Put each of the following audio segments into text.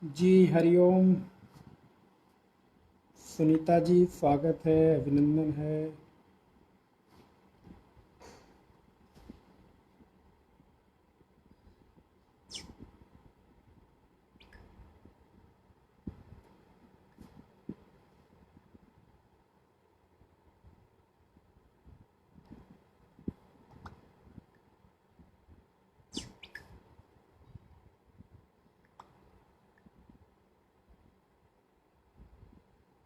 जी हरिओम। सुनीता जी स्वागत है, अभिनंदन है।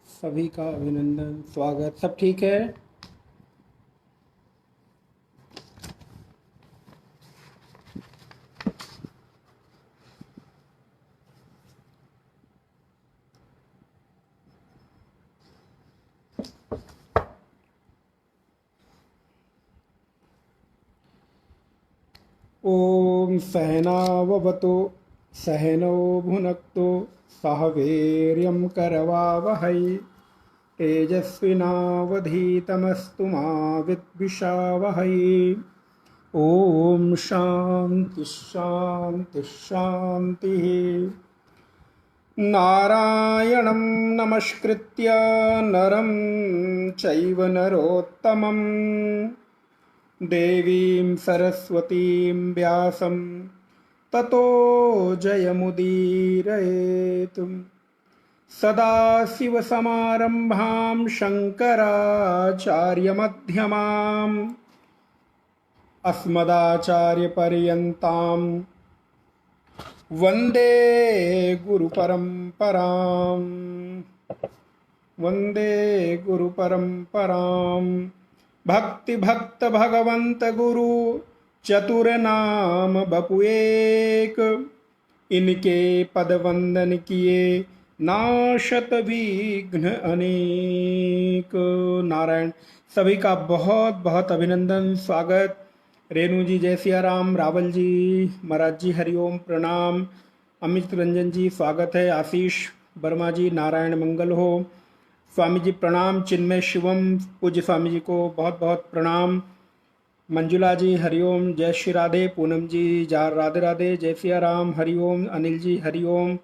सभी का अभिनंदन, स्वागत। सब ठीक है? ओम सहनाववतु सहनौ भुनक्तु सह वीर्यं करवावहै तेजस्विनावधीतमस्तु मा विद्विषावहै। ओम शांति शांति शांति। नारायणं नमस्कृत्य नरं चैव नरोत्तमं देवीं सरस्वतीं व्यासं ततो जयमुदीरयेत्। सदाशिवसमारम्भां शङ्कराचार्यमध्यमाम् अस्मदाचार्यपर्यन्तां वन्दे गुरुपरम्पराम्। वन्दे गुरुपरम्पराम्। भक्ति भक्त भगवंत गुरु चतुर नाम बपु एक, इनके पद वंदन किए नाशत विघ्न अनेक। नारायण। सभी का बहुत बहुत अभिनंदन, स्वागत। रेणु जी जय सिया राम, रावल जी महाराज जी हरिओम प्रणाम, अमित रंजन जी स्वागत है, आशीष वर्मा जी नारायण मंगल हो, स्वामी जी प्रणाम, चिन्मय शिवम पूज्य स्वामी जी को बहुत बहुत प्रणाम, मंजुला जी हरिओम, जय श्री राधे, पूनम जी जार राधे राधे, जय सिया राम हरिओम, अनिल जी हरिओम,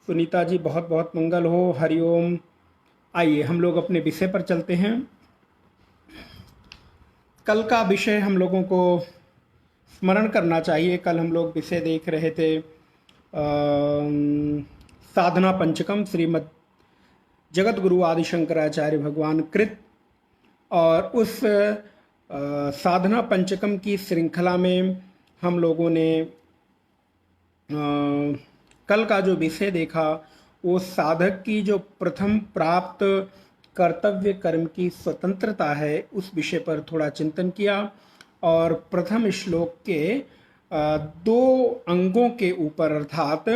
सुनीता जी बहुत बहुत मंगल हो, हरिओम। आइए हम लोग अपने विषय पर चलते हैं। कल का विषय हम लोगों को स्मरण करना चाहिए। कल हम लोग विषय देख रहे थे साधना पंचकम श्रीमद जगत गुरु आदि शंकराचार्य भगवान कृत, और उस साधना पंचकम की श्रृंखला में हम लोगों ने कल का जो विषय देखा वो साधक की जो प्रथम प्राप्त कर्तव्य कर्म की स्वतंत्रता है, उस विषय पर थोड़ा चिंतन किया। और प्रथम श्लोक के दो अंगों के ऊपर, अर्थात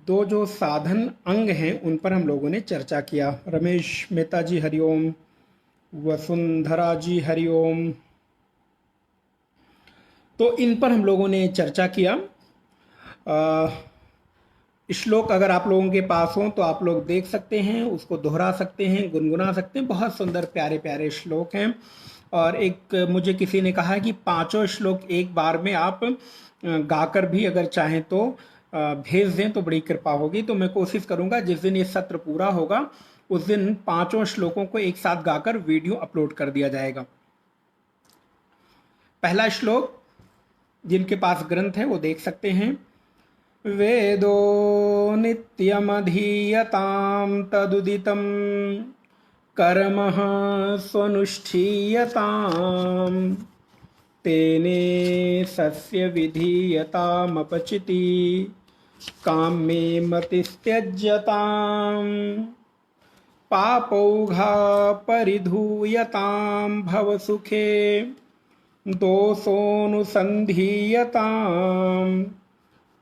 दो जो साधन अंग हैं उन पर हम लोगों ने चर्चा किया। रमेश मेहता जी हरिओम, वसुंधरा जी हरिओम। तो इन पर हम लोगों ने चर्चा किया। श्लोक अगर आप लोगों के पास हो तो आप लोग देख सकते हैं, उसको दोहरा सकते हैं, गुनगुना सकते हैं। बहुत सुंदर प्यारे प्यारे श्लोक हैं। और एक मुझे किसी ने कहा कि पांचों श्लोक एक बार में आप गाकर भी अगर चाहें तो भेज दें तो बड़ी कृपा होगी। तो मैं कोशिश करूंगा जिस दिन ये सत्र पूरा होगा उस दिन पांचों श्लोकों को एक साथ गाकर वीडियो अपलोड कर दिया जाएगा। पहला श्लोक, जिनके पास ग्रंथ है वो देख सकते हैं। वेदो नित्यमधीयतां तदुदितं कर्मः स्वनुष्ठीयताम् तेने सस्य विधीयतामपचिति काम्ये मतिस्त्यज्यताम् पापौघा परिधूयतां भवसुखे दोषोऽनुसन्धीयताम्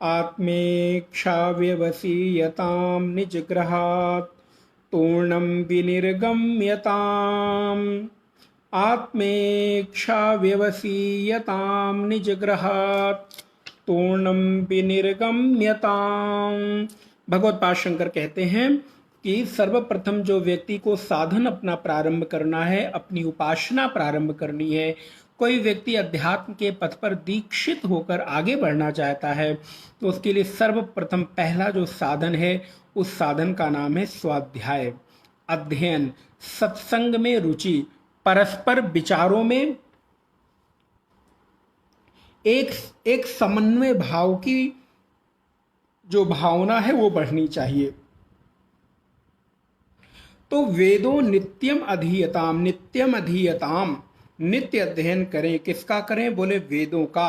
आत्मेक्षाव्यवसीयतां निजग्रहात् तूर्णं विनिर्गम्यताम् आत्मेक्षाव्यवसीयतां निजग्रहात् तूर्णं विनिर्गम्यताम्। भगवत पाद शंकर कहते हैं कि सर्वप्रथम जो व्यक्ति को साधन अपना प्रारंभ करना है, अपनी उपासना प्रारंभ करनी है, कोई व्यक्ति अध्यात्म के पथ पर दीक्षित होकर आगे बढ़ना चाहता है तो उसके लिए सर्वप्रथम पहला जो साधन है उस साधन का नाम है स्वाध्याय, अध्ययन, सत्संग में रुचि, परस्पर विचारों में एक समन्वय भाव की जो भावना है वो बढ़नी चाहिए। तो वेदों नित्यम अधीयताम, नित्यम अधीयताम, नित्य अध्ययन करें। किसका करें? बोले वेदों का।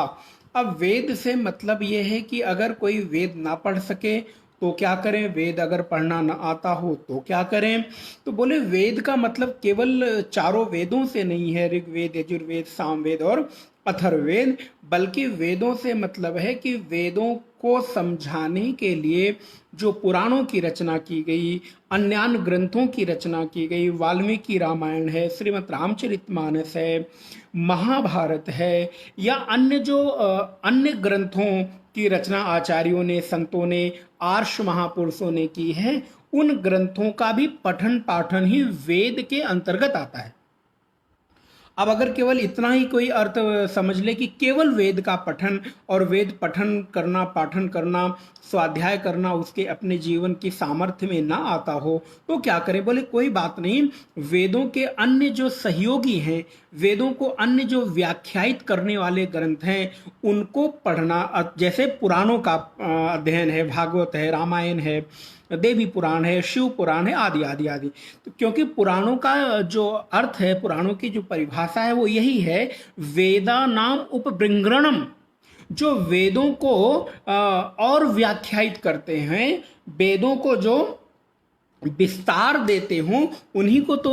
अब वेद से मतलब ये है कि अगर कोई वेद ना पढ़ सके तो क्या करें, वेद अगर पढ़ना न आता हो तो क्या करें? तो बोले वेद का मतलब केवल चारों वेदों से नहीं है, ऋग्वेद, यजुर्वेद, सामवेद और अथर्ववेद, बल्कि वेदों से मतलब है कि वेदों को समझाने के लिए जो पुराणों की रचना की गई, अन्य ग्रंथों की रचना की गई, वाल्मीकि रामायण है, श्रीमद् रामचरितमानस है, महाभारत है, या अन्य जो अन्य ग्रंथों की रचना आचार्यों ने, संतों ने, आर्ष महापुरुषों ने की है, उन ग्रंथों का भी पठन पाठन ही वेद के अंतर्गत आता है। अब अगर केवल इतना ही कोई अर्थ समझ ले कि केवल वेद का पठन और वेद पठन करना, पाठन करना, स्वाध्याय करना उसके अपने जीवन की सामर्थ्य में ना आता हो तो क्या करें? बोले कोई बात नहीं, वेदों के अन्य जो सहयोगी हैं, वेदों को अन्य जो व्याख्यायित करने वाले ग्रंथ हैं उनको पढ़ना, जैसे पुराणों का अध्ययन है, भागवत है, रामायण है, देवी पुराण है, शिव पुराण है, आदि आदि आदि। तो क्योंकि पुराणों का जो अर्थ है, पुराणों की जो परिभाषा है वो यही है, वेदा नाम उपबृंगरणम, जो वेदों को और व्याख्यायित करते हैं, वेदों को जो विस्तार देते हों उन्हीं को तो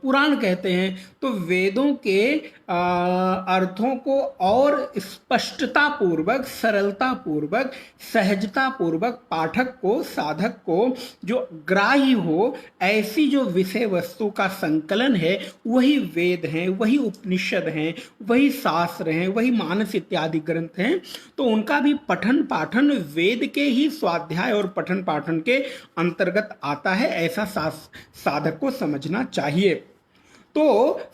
पुराण कहते हैं। तो वेदों के अर्थों को और स्पष्टता पूर्वक, सरलता पूर्वक, सहजता पूर्वक पाठक को, साधक को जो ग्राह्य हो, ऐसी जो विषय वस्तु का संकलन है वही वेद हैं, वही उपनिषद हैं, वही शास्त्र हैं, वही मानस इत्यादि ग्रंथ हैं। तो उनका भी पठन पाठन वेद के ही स्वाध्याय और पठन पाठन के अंतर्गत आता है, ऐसा साधक को समझना चाहिए। तो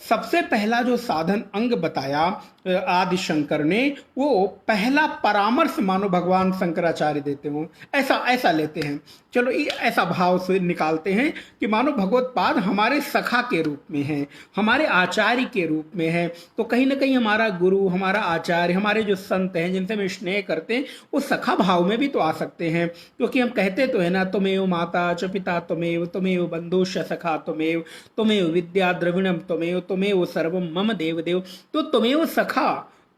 सबसे पहला जो साधन अंग बताया आदि शंकर ने, वो पहला परामर्श मानो भगवान शंकराचार्य देते हो, ऐसा लेते हैं। चलो ये ऐसा भाव से निकालते हैं कि मानो भगवत्पाद हमारे सखा के रूप में है, हमारे आचार्य के रूप में है। तो कहीं ना कहीं हमारा गुरु, हमारा आचार्य, हमारे जो संत हैं जिनसे हम स्नेह करते हैं, वो सखा भाव में भी तो आ सकते हैं। क्योंकि हम कहते तो है ना, तुमेव माता च पिता त्वमेव, तुमेव बंधुश्च सखा त्वमेव, तुमेव विद्या द्रविणम त्वमेव, तुमेव सर्वम मम देवदेव। तो तुमेव सखा,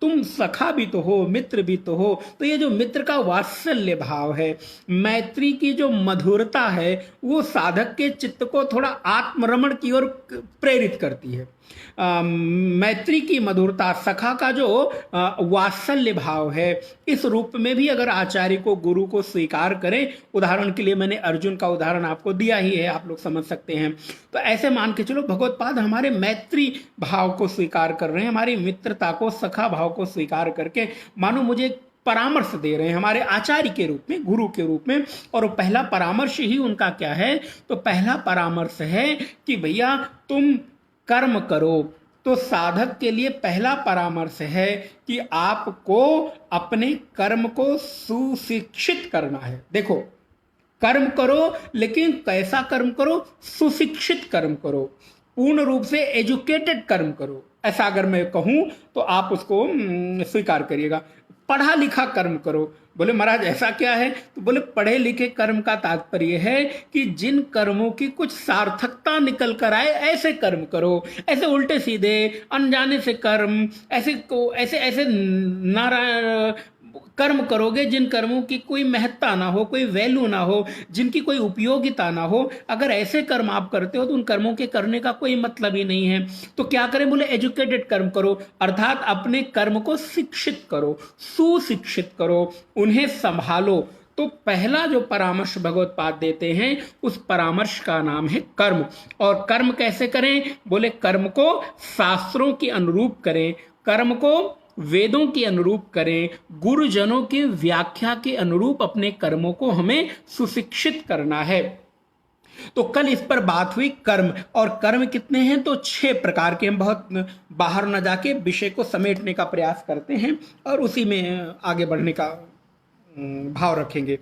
तुम सखा भी तो हो, मित्र भी तो हो। तो ये जो मित्र का वात्सल्य भाव है, मैत्री की जो मधुरता है, वो साधक के चित्त को थोड़ा आत्मरमण की ओर प्रेरित करती है। मैत्री की मधुरता, सखा का जो वात्सल्य भाव है, इस रूप में भी अगर आचार्य को, गुरु को स्वीकार करें, उदाहरण के लिए मैंने अर्जुन का उदाहरण आपको दिया ही है, आप लोग समझ सकते हैं। तो ऐसे मान के चलो भगवत्पाद हमारे मैत्री भाव को स्वीकार कर रहे हैं, हमारी मित्रता को, सखा भाव को स्वीकार करके मानो मुझे परामर्श दे रहे हैं हमारे आचार्य के रूप में, गुरु के रूप में। और पहला परामर्श ही उनका क्या है? तो पहला परामर्श है कि भैया तुम कर्म करो। तो साधक के लिए पहला परामर्श है कि आपको अपने कर्म को सुशिक्षित करना है। देखो, कर्म करो, लेकिन कैसा कर्म करो? सुशिक्षित कर्म करो, पूर्ण रूप से एजुकेटेड कर्म करो। ऐसा अगर मैं कहूं तो आप उसको स्वीकार करिएगा। पढ़ा लिखा कर्म करो। बोले महाराज ऐसा क्या है? तो बोले पढ़े लिखे कर्म का तात्पर्य है कि जिन कर्मों की कुछ सार्थकता निकल कर आए ऐसे कर्म करो। ऐसे उल्टे सीधे अनजाने से कर्म, ऐसे नारायण कर्म करोगे जिन कर्मों की कोई महत्ता ना हो, कोई वैल्यू ना हो, जिनकी कोई उपयोगिता ना हो, अगर ऐसे कर्म आप करते हो तो उन कर्मों के करने का कोई मतलब ही नहीं है। तो क्या करें? बोले एजुकेटेड कर्म करो, अर्थात अपने कर्म को शिक्षित करो, सुशिक्षित करो, उन्हें संभालो। तो पहला जो परामर्श भगवत्पाद देते हैं उस परामर्श का नाम है कर्म। और कर्म कैसे करें? बोले कर्म को शास्त्रों के अनुरूप करें, कर्म को वेदों के अनुरूप करें, गुरुजनों की व्याख्या के अनुरूप अपने कर्मों को हमें सुशिक्षित करना है। तो कल इस पर बात हुई कर्म, और कर्म कितने हैं, तो 6 प्रकार के। हम बहुत बाहर न जाके विषय को समेटने का प्रयास करते हैं और उसी में आगे बढ़ने का भाव रखेंगे।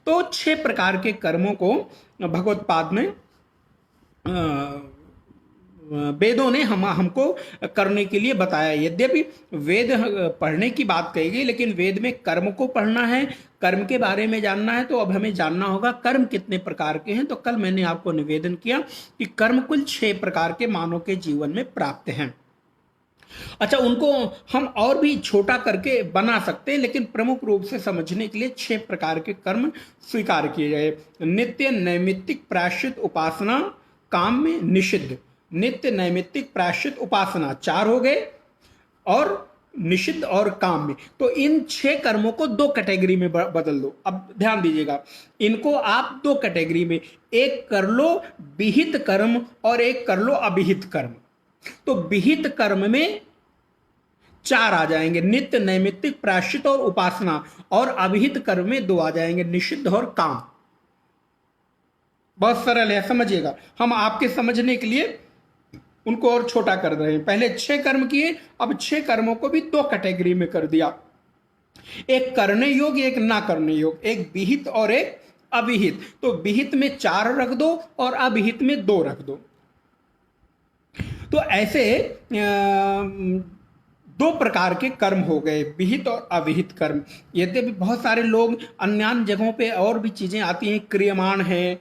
तो 6 प्रकार के कर्मों को भगवत्पाद में वेदों ने हमको करने के लिए बताया। यद्यपि वेद पढ़ने की बात कही गई, लेकिन वेद में कर्म को पढ़ना है, कर्म के बारे में जानना है, तो अब हमें जानना होगा कर्म कितने प्रकार के हैं। तो कल मैंने आपको निवेदन किया कि कर्म कुल 6 प्रकार के मानव के जीवन में प्राप्त हैं। अच्छा, उनको हम और भी छोटा करके बना सकते हैं, लेकिन प्रमुख रूप से समझने के लिए 6 प्रकार के कर्म स्वीकार किए गए। नित्य, नैमित्तिक, प्रायश्चित, उपासना, काम में, निषिद्ध। नित्य, नैमित्तिक, प्रायश्चित, उपासना 4 हो गए, और निषिद्ध और काम में। तो इन 6 कर्मों को 2 कैटेगरी में बदल दो। अब ध्यान दीजिएगा, इनको आप 2 कैटेगरी में, एक कर लो विहित कर्म और एक कर लो अविहित कर्म। तो विहित कर्म में 4 आ जाएंगे, नित्य, नैमित्तिक, प्रायश्चित और उपासना, और अविहित कर्म में 2 आ जाएंगे, निषिद्ध और काम। बहुत सरल है, समझिएगा। हम आपके समझने के लिए उनको और छोटा कर रहे हैं। पहले 6 कर्म किए, अब 6 कर्मों को भी 2 कैटेगरी में कर दिया, एक करने योग्य, एक ना करने योग्य, एक विहित और एक अविहित। तो विहित में 4 रख दो और अविहित में 2 रख दो। तो ऐसे 2 प्रकार के कर्म हो गए, विहित और अविहित कर्म। यद्यपि बहुत सारे लोग अन्य जगहों पे और भी चीजें आती हैं, क्रियमाण है,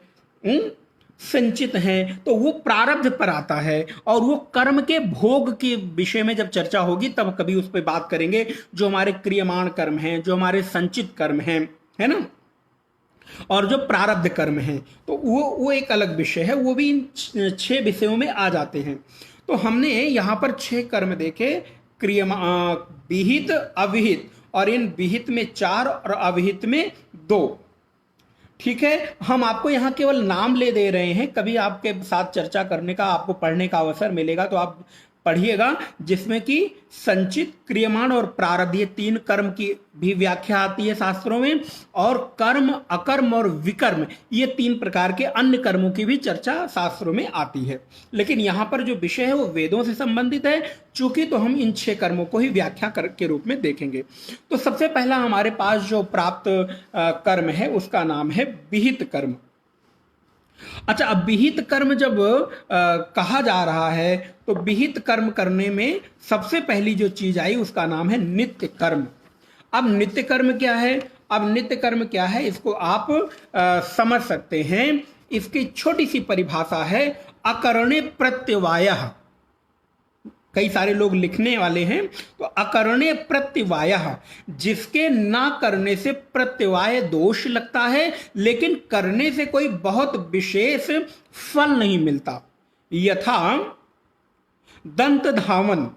संचित है, तो वो प्रारब्ध पर आता है, और वो कर्म के भोग के विषय में जब चर्चा होगी तब कभी उस पर बात करेंगे। जो हमारे क्रियमाण कर्म हैं, जो हमारे संचित कर्म हैं, है ना, और जो प्रारब्ध कर्म हैं, तो वो एक अलग विषय है, वो भी इन 6 विषयों में आ जाते हैं। तो हमने यहां पर 6 कर्म देखे, विहित, अविहित, और इन विहित में 4 और अविहित में 2। ठीक है, हम आपको यहां केवल नाम ले दे रहे हैं, कभी आपके साथ चर्चा करने का, आपको पढ़ने का अवसर मिलेगा तो आप पढ़िएगा, जिसमें कि संचित, क्रियमाण और प्रारब्ध, ये 3 कर्म की भी व्याख्या आती है शास्त्रों में, और कर्म, अकर्म और विकर्म, ये 3 प्रकार के अन्य कर्मों की भी चर्चा शास्त्रों में आती है। लेकिन यहां पर जो विषय है वो वेदों से संबंधित है, चूंकि तो हम इन 6 कर्मों को ही व्याख्या के रूप में देखेंगे। तो सबसे पहला हमारे पास जो प्राप्त कर्म है उसका नाम है विहित कर्म। अच्छा, अब विहित कर्म जब कहा जा रहा है, तो विहित कर्म करने में सबसे पहली जो चीज आई उसका नाम है नित्य कर्म। अब नित्य कर्म क्या है? अब नित्य कर्म क्या है, इसको आप समझ सकते हैं। इसकी छोटी सी परिभाषा है, अकरणे प्रत्यवायः। कई सारे लोग लिखने वाले हैं, तो अकरणे प्रत्यवायः, जिसके ना करने से प्रत्यवाय दोष लगता है, लेकिन करने से कोई बहुत विशेष फल नहीं मिलता। यथा दंत धावन,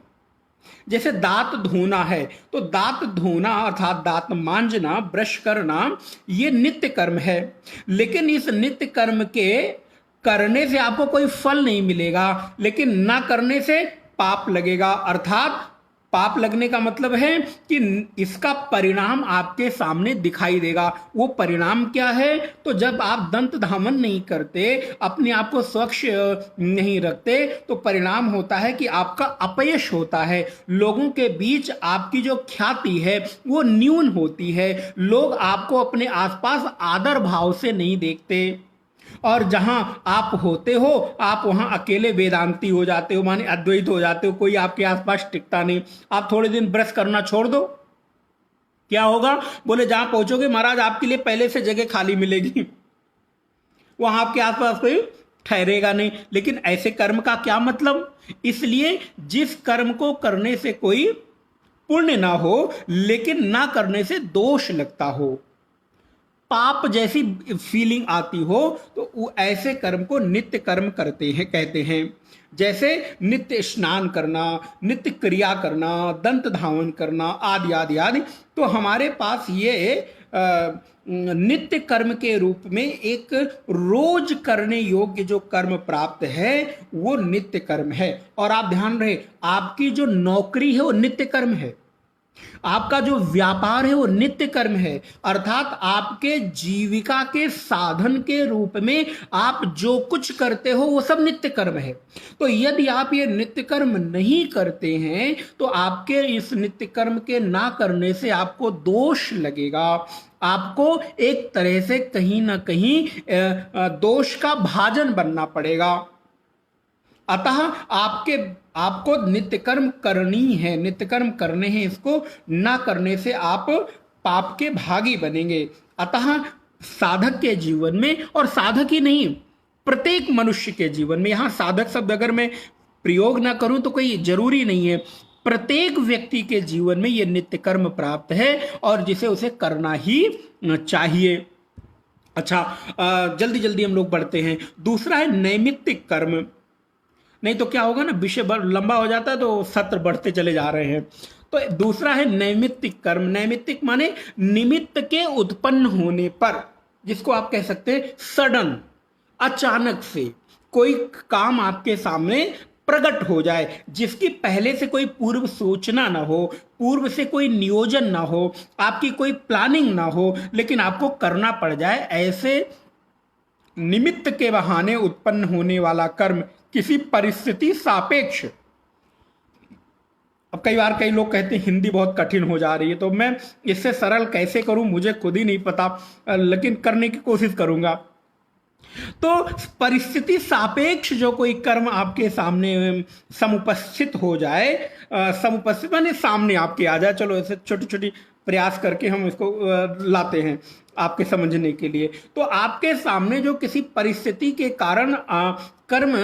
जैसे दांत धोना है, तो दांत धोना अर्थात दांत मांजना, ब्रश करना, ये नित्य कर्म है। लेकिन इस नित्य कर्म के करने से आपको कोई फल नहीं मिलेगा, लेकिन ना करने से पाप लगेगा। अर्थात पाप लगने का मतलब है कि इसका परिणाम आपके सामने दिखाई देगा। वो परिणाम क्या है? तो जब आप दंत धावन नहीं करते, अपने आप को स्वच्छ नहीं रखते, तो परिणाम होता है कि आपका अपयश होता है। लोगों के बीच आपकी जो ख्याति है वो न्यून होती है। लोग आपको अपने आसपास आदर भाव से नहीं देखते, और जहां आप होते हो आप वहां अकेले वेदांती हो जाते हो, माने अद्वैत हो जाते हो, कोई आपके आसपास टिकता नहीं। आप थोड़े दिन ब्रश करना छोड़ दो, क्या होगा? बोले जहां पहुंचोगे महाराज आपके लिए पहले से जगह खाली मिलेगी, वहां आपके आसपास कोई ठहरेगा नहीं। लेकिन ऐसे कर्म का क्या मतलब? इसलिए जिस कर्म को करने से कोई पुण्य ना हो, लेकिन ना करने से दोष लगता हो, पाप जैसी फीलिंग आती हो, तो वो ऐसे कर्म को नित्य कर्म करते हैं, कहते हैं। जैसे नित्य स्नान करना, नित्य क्रिया करना, दंत धावन करना, आदि आदि आदि। तो हमारे पास ये नित्य कर्म के रूप में एक रोज करने योग्य जो कर्म प्राप्त है वो नित्य कर्म है। और आप ध्यान रहे, आपकी जो नौकरी है वो नित्य कर्म है। आपका जो व्यापार है वो नित्य कर्म है, अर्थात आपके जीविका के साधन के रूप में आप जो कुछ करते हो वो सब नित्य कर्म है। तो यदि आप ये नित्य कर्म नहीं करते हैं तो आपके इस नित्य कर्म के ना करने से आपको दोष लगेगा, आपको एक तरह से कहीं ना कहीं दोष का भाजन बनना पड़ेगा। अतः आपको नित्य कर्म करनी है, नित्य कर्म करने हैं, इसको ना करने से आप पाप के भागी बनेंगे। अतः साधक के जीवन में, और साधक ही नहीं प्रत्येक मनुष्य के जीवन में, यहां साधक शब्द अगर मैं प्रयोग ना करूं तो कोई जरूरी नहीं है, प्रत्येक व्यक्ति के जीवन में यह नित्य कर्म प्राप्त है और जिसे उसे करना ही चाहिए। अच्छा, जल्दी जल्दी हम लोग बढ़ते हैं। दूसरा है नैमित्तिक कर्म। नहीं तो क्या होगा ना, विषय लंबा हो जाता है तो सत्र बढ़ते चले जा रहे हैं। तो दूसरा है नैमित्तिक कर्म। नैमित्तिक माने निमित्त के उत्पन्न होने पर, जिसको आप कह सकते हैं सडन, अचानक से कोई काम आपके सामने प्रकट हो जाए, जिसकी पहले से कोई पूर्व सूचना ना हो, पूर्व से कोई नियोजन ना हो, आपकी कोई प्लानिंग ना हो, लेकिन आपको करना पड़ जाए, ऐसे निमित्त के बहाने उत्पन्न होने वाला कर्म किसी परिस्थिति सापेक्ष। अब कई बार कई लोग कहते हैं हिंदी बहुत कठिन हो जा रही है, तो मैं इससे सरल कैसे करूं मुझे खुद ही नहीं पता, लेकिन करने की कोशिश करूंगा। तो परिस्थिति सापेक्ष जो कोई कर्म आपके सामने समुपस्थित हो जाए, समुपस्थित माने सामने आपके आ जाए, चलो ऐसे छोटी छोटी प्रयास करके हम इसको लाते हैं आपके समझने के लिए। तो आपके सामने जो किसी परिस्थिति के कारण कर्म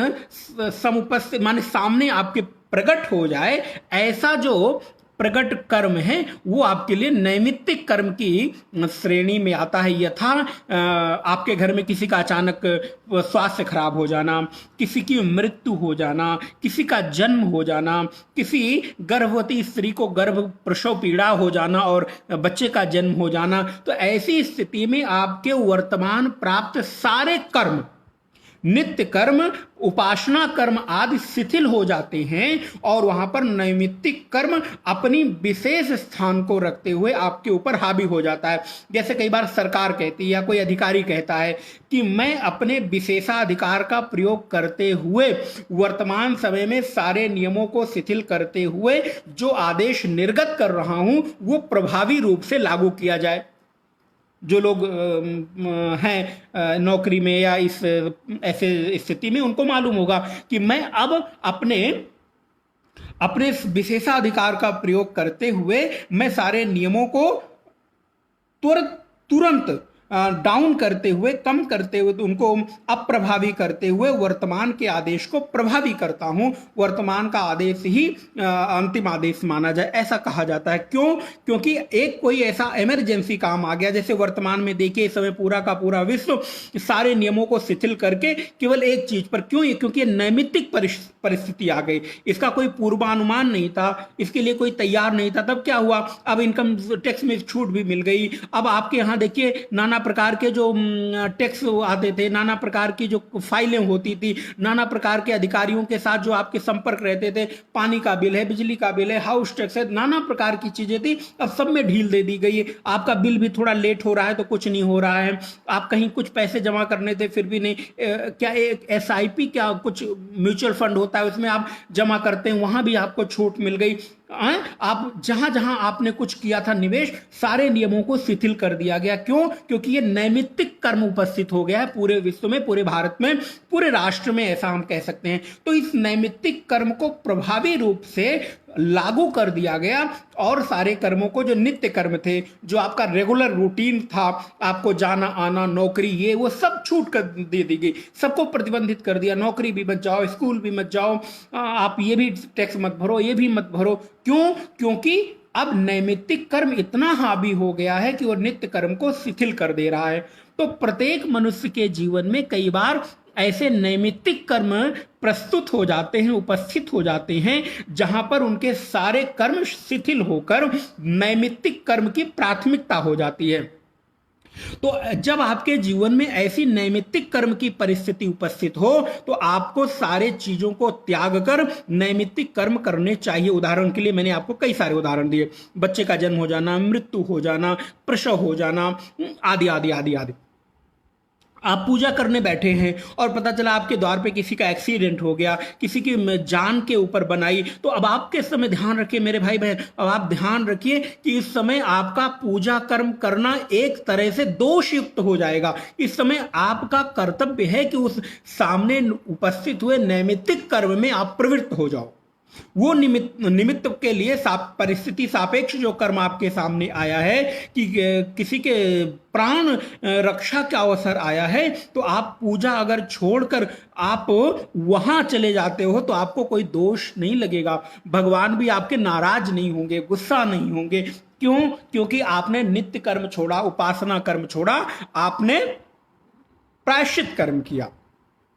समुपस्थित माने सामने आपके प्रकट हो जाए, ऐसा जो प्रकट कर्म है वो आपके लिए नैमित्तिक कर्म की श्रेणी में आता है। यथा आपके घर में किसी का अचानक स्वास्थ्य खराब हो जाना, किसी की मृत्यु हो जाना, किसी का जन्म हो जाना, किसी गर्भवती स्त्री को गर्भ प्रसव पीड़ा हो जाना और बच्चे का जन्म हो जाना, तो ऐसी स्थिति में आपके वर्तमान प्राप्त सारे कर्म, नित्य कर्म, उपासना कर्म आदि शिथिल हो जाते हैं और वहां पर नैमित्तिक कर्म अपनी विशेष स्थान को रखते हुए आपके ऊपर हावी हो जाता है। जैसे कई बार सरकार कहती है या कोई अधिकारी कहता है कि मैं अपने विशेषाधिकार का प्रयोग करते हुए वर्तमान समय में सारे नियमों को शिथिल करते हुए जो आदेश निर्गत कर रहा हूं वो प्रभावी रूप से लागू किया जाए। जो लोग हैं नौकरी में या इस ऐसे स्थिति में, उनको मालूम होगा कि मैं अब अपने विशेषाधिकार का प्रयोग करते हुए मैं सारे नियमों को तुरंत डाउन करते हुए, कम करते हुए, उनको अप्रभावी करते हुए वर्तमान के आदेश को प्रभावी करता हूं। वर्तमान का आदेश ही अंतिम आदेश माना जाए, ऐसा कहा जाता है। क्यों? क्योंकि एक कोई ऐसा इमरजेंसी काम आ गया, जैसे वर्तमान में देखिए इस समय पूरा का पूरा विश्व सारे नियमों को शिथिल करके केवल एक चीज पर, क्यों? क्योंकि ये नैमित्तिक परिस्थिति आ गई, इसका कोई पूर्वानुमान नहीं था, इसके लिए कोई तैयार नहीं था। तब क्या हुआ, अब इनकम टैक्स में छूट भी मिल गई। अब आपके यहां देखिए नाना प्रकार के जो टैक्स आते थे, नाना प्रकार की जो फाइलें होती थी, नाना प्रकार के अधिकारियों के साथ जो आपके संपर्क रहते थे, पानी का बिल है, बिजली का बिल है, हाउस टैक्स है, नाना प्रकार की चीजें थी, अब सब में ढील दे दी गई है। आपका बिल भी थोड़ा लेट हो रहा है तो कुछ नहीं हो रहा है, आप कहीं कुछ पैसे जमा करने थे फिर भी नहीं, क्या एक SIP क्या कुछ म्यूचुअल फंड होता है उसमें आप जमा करते हैं, वहां भी आपको छूट मिल गई। आप जहां जहां आपने कुछ किया था निवेश, सारे नियमों को शिथिल कर दिया गया। क्यों? क्योंकि ये नैमित्तिक कर्म उपस्थित हो गया है पूरे विश्व में, पूरे भारत में, पूरे राष्ट्र में, ऐसा हम कह सकते हैं। तो इस नैमित्तिक कर्म को प्रभावी रूप से लागू कर दिया गया और सारे कर्मों को, जो नित्य कर्म थे, जो आपका रेगुलर रूटीन था, आपको जाना आना, नौकरी, ये वो सब छूट कर दे दी गई, सबको प्रतिबंधित कर दिया। नौकरी भी मत जाओ, स्कूल भी मत जाओ, आप ये भी टैक्स मत भरो, ये भी मत भरो। क्यों? क्योंकि अब नैमित्तिक कर्म इतना हावी हो गया है कि वो नित्य कर्म को शिथिल कर दे रहा है। तो प्रत्येक मनुष्य के जीवन में कई बार ऐसे नैमित्तिक कर्म प्रस्तुत हो जाते हैं, उपस्थित हो जाते हैं, जहां पर उनके सारे कर्म शिथिल होकर नैमित्तिक कर्म की प्राथमिकता हो जाती है। तो जब आपके जीवन में ऐसी नैमित्तिक कर्म की परिस्थिति उपस्थित हो तो आपको सारे चीजों को त्याग कर नैमित्तिक कर्म करने चाहिए। उदाहरण के लिए मैंने आपको कई सारे उदाहरण दिए, बच्चे का जन्म हो जाना, मृत्यु हो जाना, प्रसव हो जाना, आदि आदि आदि आदि। आप पूजा करने बैठे हैं और पता चला आपके द्वार पे किसी का एक्सीडेंट हो गया, किसी की जान के ऊपर बनाई, तो अब आपके समय ध्यान रखिए मेरे भाई बहन, अब आप ध्यान रखिए कि इस समय आपका पूजा कर्म करना एक तरह से दोष युक्त हो जाएगा। इस समय आपका कर्तव्य है कि उस सामने उपस्थित हुए नैमित्तिक कर्म में आप प्रवृत्त हो जाओ। वो निमित्त के लिए परिस्थिति सापेक्ष जो कर्म आपके सामने आया है कि किसी के प्राण रक्षा का अवसर आया है, तो आप पूजा अगर छोड़कर आप वहां चले जाते हो तो आपको कोई दोष नहीं लगेगा, भगवान भी आपके नाराज नहीं होंगे, गुस्सा नहीं होंगे। क्यों? क्योंकि आपने नित्य कर्म छोड़ा, उपासना कर्म छोड़ा, आपने प्रायश्चित कर्म किया।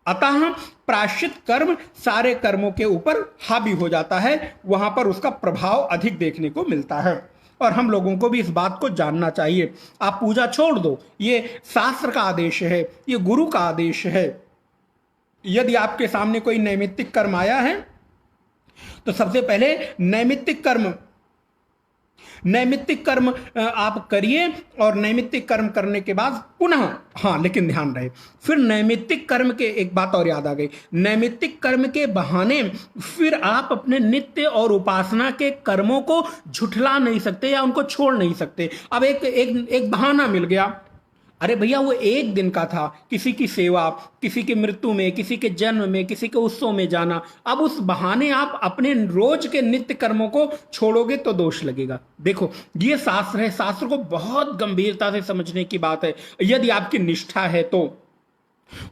अतः प्रायश्चित कर्म सारे कर्मों के ऊपर हावी हो जाता है, वहां पर उसका प्रभाव अधिक देखने को मिलता है और हम लोगों को भी इस बात को जानना चाहिए। आप पूजा छोड़ दो, ये शास्त्र का आदेश है, ये गुरु का आदेश है। यदि आपके सामने कोई नैमित्तिक कर्म आया है तो सबसे पहले नैमित्तिक कर्म आप करिए और नैमित्तिक कर्म करने के बाद पुनः, हाँ लेकिन ध्यान रहे, फिर नैमित्तिक कर्म के, एक बात और याद आ गई, नैमित्तिक कर्म के बहाने फिर आप अपने नित्य और उपासना के कर्मों को झुठला नहीं सकते या उनको छोड़ नहीं सकते। अब एक बहाना मिल गया, अरे भैया वो एक दिन का था, किसी की सेवा, किसी की मृत्यु में, किसी के जन्म में, किसी के उत्सव में जाना, अब उस बहाने आप अपने रोज के नित्य कर्मों को छोड़ोगे तो दोष लगेगा। देखो ये शास्त्र है, शास्त्र को बहुत गंभीरता से समझने की बात है। यदि आपकी निष्ठा है तो,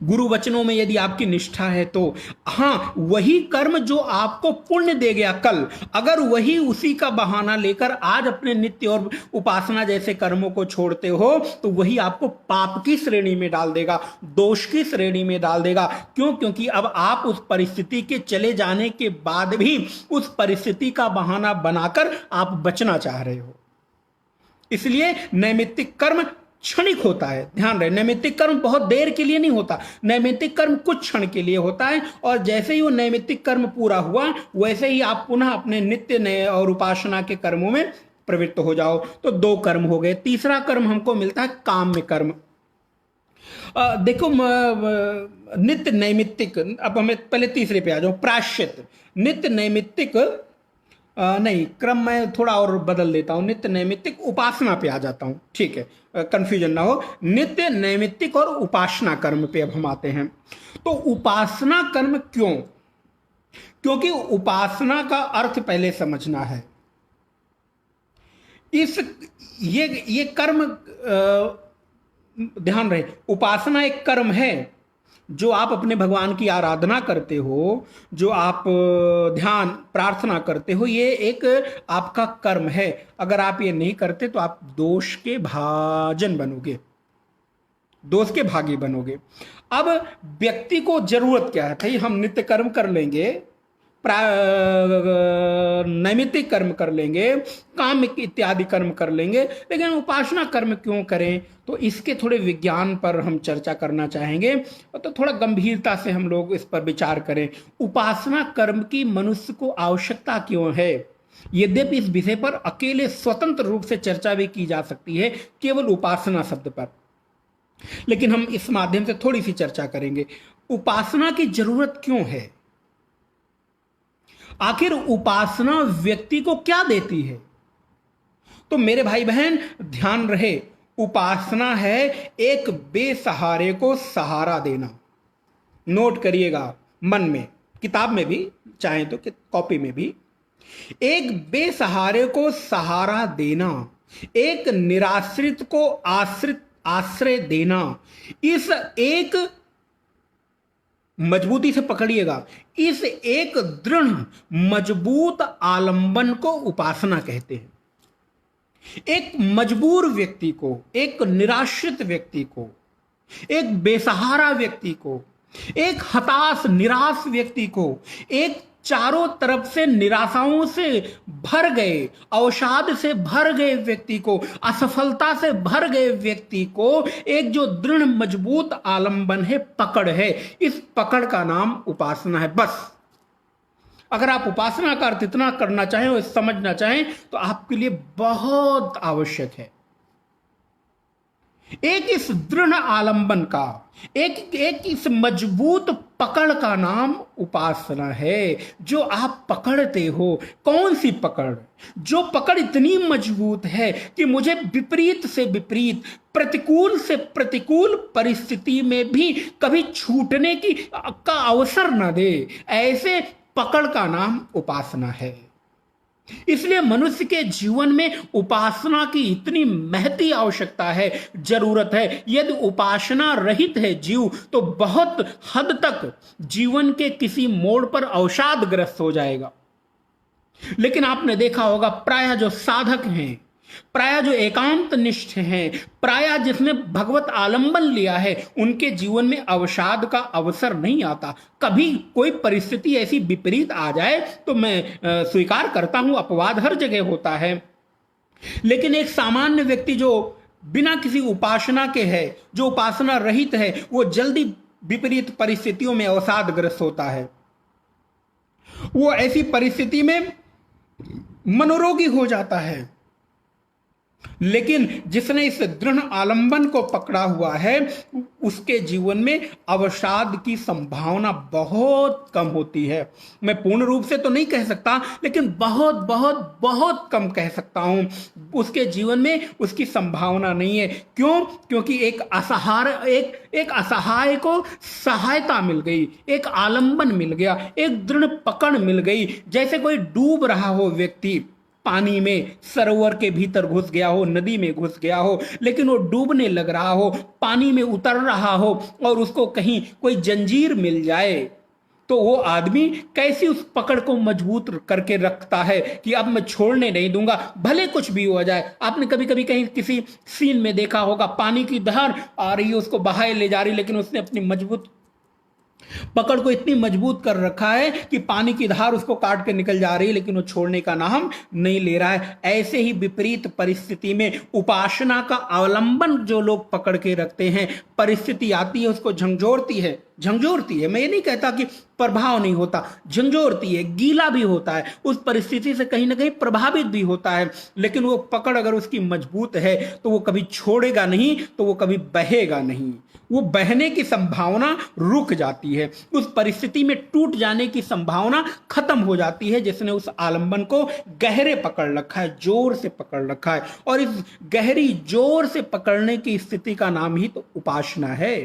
गुरु वचनों में यदि आपकी निष्ठा है तो, हां वही कर्म जो आपको पुण्य दे गया कल, अगर वही उसी का बहाना लेकर आज अपने नित्य और उपासना जैसे कर्मों को छोड़ते हो तो वही आपको पाप की श्रेणी में डाल देगा, दोष की श्रेणी में डाल देगा। क्यों? क्योंकि अब आप उस परिस्थिति के चले जाने के बाद भी उस परिस्थिति का बहाना बनाकर आप बचना चाह रहे हो। इसलिए नैमित्तिक कर्म क्षणिक होता है, ध्यान रहे, नैमित्तिक कर्म बहुत देर के लिए नहीं होता, नैमित्तिक कर्म कुछ क्षण के लिए होता है और जैसे ही वो नैमित्तिक कर्म पूरा हुआ वैसे ही आप पुनः अपने नित्य और उपासना के कर्मों में प्रवृत्त हो जाओ। तो दो कर्म हो गए। तीसरा कर्म हमको मिलता है काम्य कर्म। देखो नित्य नैमित्तिक, अब हमें पहले तीसरे पे आ जाओ, प्रायश्चित। नित्य नैमित्तिक नहीं, क्रम मैं थोड़ा और बदल देता हूं, नित्य नैमित्तिक उपासना पे आ जाता हूं, ठीक है, कंफ्यूजन ना हो। नित्य नैमित्तिक और उपासना कर्म पे अब हम आते हैं। तो उपासना कर्म क्यों? क्योंकि उपासना का अर्थ पहले समझना है। ये कर्म ध्यान रहे, उपासना एक कर्म है जो आप अपने भगवान की आराधना करते हो, जो आप ध्यान प्रार्थना करते हो, ये एक आपका कर्म है। अगर आप ये नहीं करते तो आप दोष के भाजन बनोगे, दोष के भागी बनोगे। अब व्यक्ति को जरूरत क्या है, भाई हम नित्य कर्म कर लेंगे, नैमित्तिक कर्म कर लेंगे, काम इत्यादि कर्म कर लेंगे, लेकिन उपासना कर्म क्यों करें? तो इसके थोड़े विज्ञान पर हम चर्चा करना चाहेंगे, तो थोड़ा गंभीरता से हम लोग इस पर विचार करें। उपासना कर्म की मनुष्य को आवश्यकता क्यों है? यद्यपि इस विषय पर अकेले स्वतंत्र रूप से चर्चा भी की जा सकती है केवल उपासना शब्द पर, लेकिन हम इस माध्यम से थोड़ी सी चर्चा करेंगे। उपासना की जरूरत क्यों है? आखिर उपासना व्यक्ति को क्या देती है? तो मेरे भाई बहन ध्यान रहे, उपासना है एक बेसहारे को सहारा देना। नोट करिएगा मन में, किताब में भी चाहे तो कॉपी में भी। एक बेसहारे को सहारा देना, एक निराश्रित को आश्रय देना, इस एक, मजबूती से पकड़िएगा, इस एक दृढ़ मजबूत आलंबन को उपासना कहते हैं। एक मजबूर व्यक्ति को, एक निराश्रित व्यक्ति को, एक बेसहारा व्यक्ति को, एक हताश निराश व्यक्ति को एक चारों तरफ से निराशाओं से भर गए, अवसाद से भर गए व्यक्ति को, असफलता से भर गए व्यक्ति को एक जो दृढ़ मजबूत आलंबन है, पकड़ है, इस पकड़ का नाम उपासना है। बस अगर आप उपासना का अर्थ इतना करना चाहें और समझना चाहें तो आपके लिए बहुत आवश्यक है एक इस दृढ़ आलंबन का, एक इस मजबूत पकड़ का नाम उपासना है। जो आप पकड़ते हो, कौन सी पकड़? जो पकड़ इतनी मजबूत है कि मुझे विपरीत से विपरीत, प्रतिकूल से प्रतिकूल परिस्थिति में भी कभी छूटने का अवसर न दे, ऐसे पकड़ का नाम उपासना है। इसलिए मनुष्य के जीवन में उपासना की इतनी महती आवश्यकता है, जरूरत है। यदि उपासना रहित है जीव तो बहुत हद तक जीवन के किसी मोड़ पर अवसादग्रस्त हो जाएगा। लेकिन आपने देखा होगा प्रायः जो साधक हैं, प्रायः जो एकांत निष्ठ हैं, प्रायः जिसने भगवत आलंबन लिया है, उनके जीवन में अवसाद का अवसर नहीं आता। कभी कोई परिस्थिति ऐसी विपरीत आ जाए तो मैं स्वीकार करता हूं, अपवाद हर जगह होता है, लेकिन एक सामान्य व्यक्ति जो बिना किसी उपासना के है, जो उपासना रहित है, वो जल्दी विपरीत परिस्थितियों में अवसादग्रस्त होता है। वो ऐसी परिस्थिति में मनोरोगी हो जाता है। लेकिन जिसने इस दृढ़ आलंबन को पकड़ा हुआ है, उसके जीवन में अवसाद की संभावना बहुत कम होती है। मैं पूर्ण रूप से तो नहीं कह सकता, लेकिन बहुत बहुत बहुत कम कह सकता हूं। उसके जीवन में उसकी संभावना नहीं है। क्यों? क्योंकि एक असहाय को सहायता मिल गई, एक आलंबन मिल गया, एक दृढ़ पकड़ मिल गई। जैसे कोई डूब रहा हो व्यक्ति, पानी में, सरोवर के भीतर घुस गया हो, नदी में घुस गया हो, लेकिन वो डूबने लग रहा हो, पानी में उतर रहा हो, और उसको कहीं कोई जंजीर मिल जाए तो वो आदमी कैसी उस पकड़ को मजबूत करके रखता है कि अब मैं छोड़ने नहीं दूंगा, भले कुछ भी हो जाए। आपने कभी कभी कहीं किसी सीन में देखा होगा, पानी की धार आ रही है, उसको बहाए ले जा रही, लेकिन उसने अपनी मजबूत पकड़ को इतनी मजबूत कर रखा है कि पानी की धार उसको काट के निकल जा रही है, लेकिन वो छोड़ने का नाम नहीं ले रहा है। ऐसे ही विपरीत परिस्थिति में उपासना का अवलंबन जो लोग पकड़ के रखते हैं, परिस्थिति आती है उसको झंझोरती है। मैं ये नहीं कहता कि प्रभाव नहीं होता, झंझोरती है, गीला भी होता है, उस परिस्थिति से कहीं ना कहीं प्रभावित भी होता है, लेकिन वो पकड़ अगर उसकी मजबूत है तो वो कभी छोड़ेगा नहीं, तो वो कभी बहेगा नहीं। वो बहने की संभावना रुक जाती है, उस परिस्थिति में टूट जाने की संभावना खत्म हो जाती है, जिसने उस आलंबन को गहरे पकड़ रखा है, जोर से पकड़ रखा है। और इस गहरी जोर से पकड़ने की स्थिति का नाम ही तो उपासना है।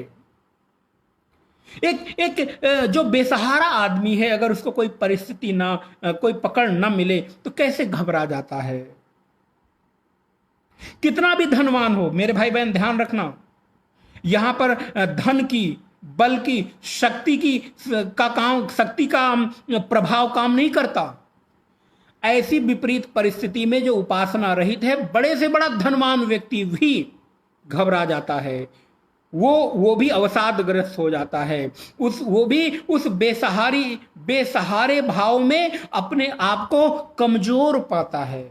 एक जो बेसहारा आदमी है, अगर उसको कोई परिस्थिति ना, कोई पकड़ ना मिले तो कैसे घबरा जाता है। कितना भी धनवान हो, मेरे भाई बहन ध्यान रखना, यहां पर धन की, बल की, शक्ति का प्रभाव काम नहीं करता। ऐसी विपरीत परिस्थिति में जो उपासना रहित है, बड़े से बड़ा धनवान व्यक्ति भी घबरा जाता है, वो भी अवसादग्रस्त हो जाता है, वो भी उस बेसहारे भाव में अपने आप को कमजोर पाता है।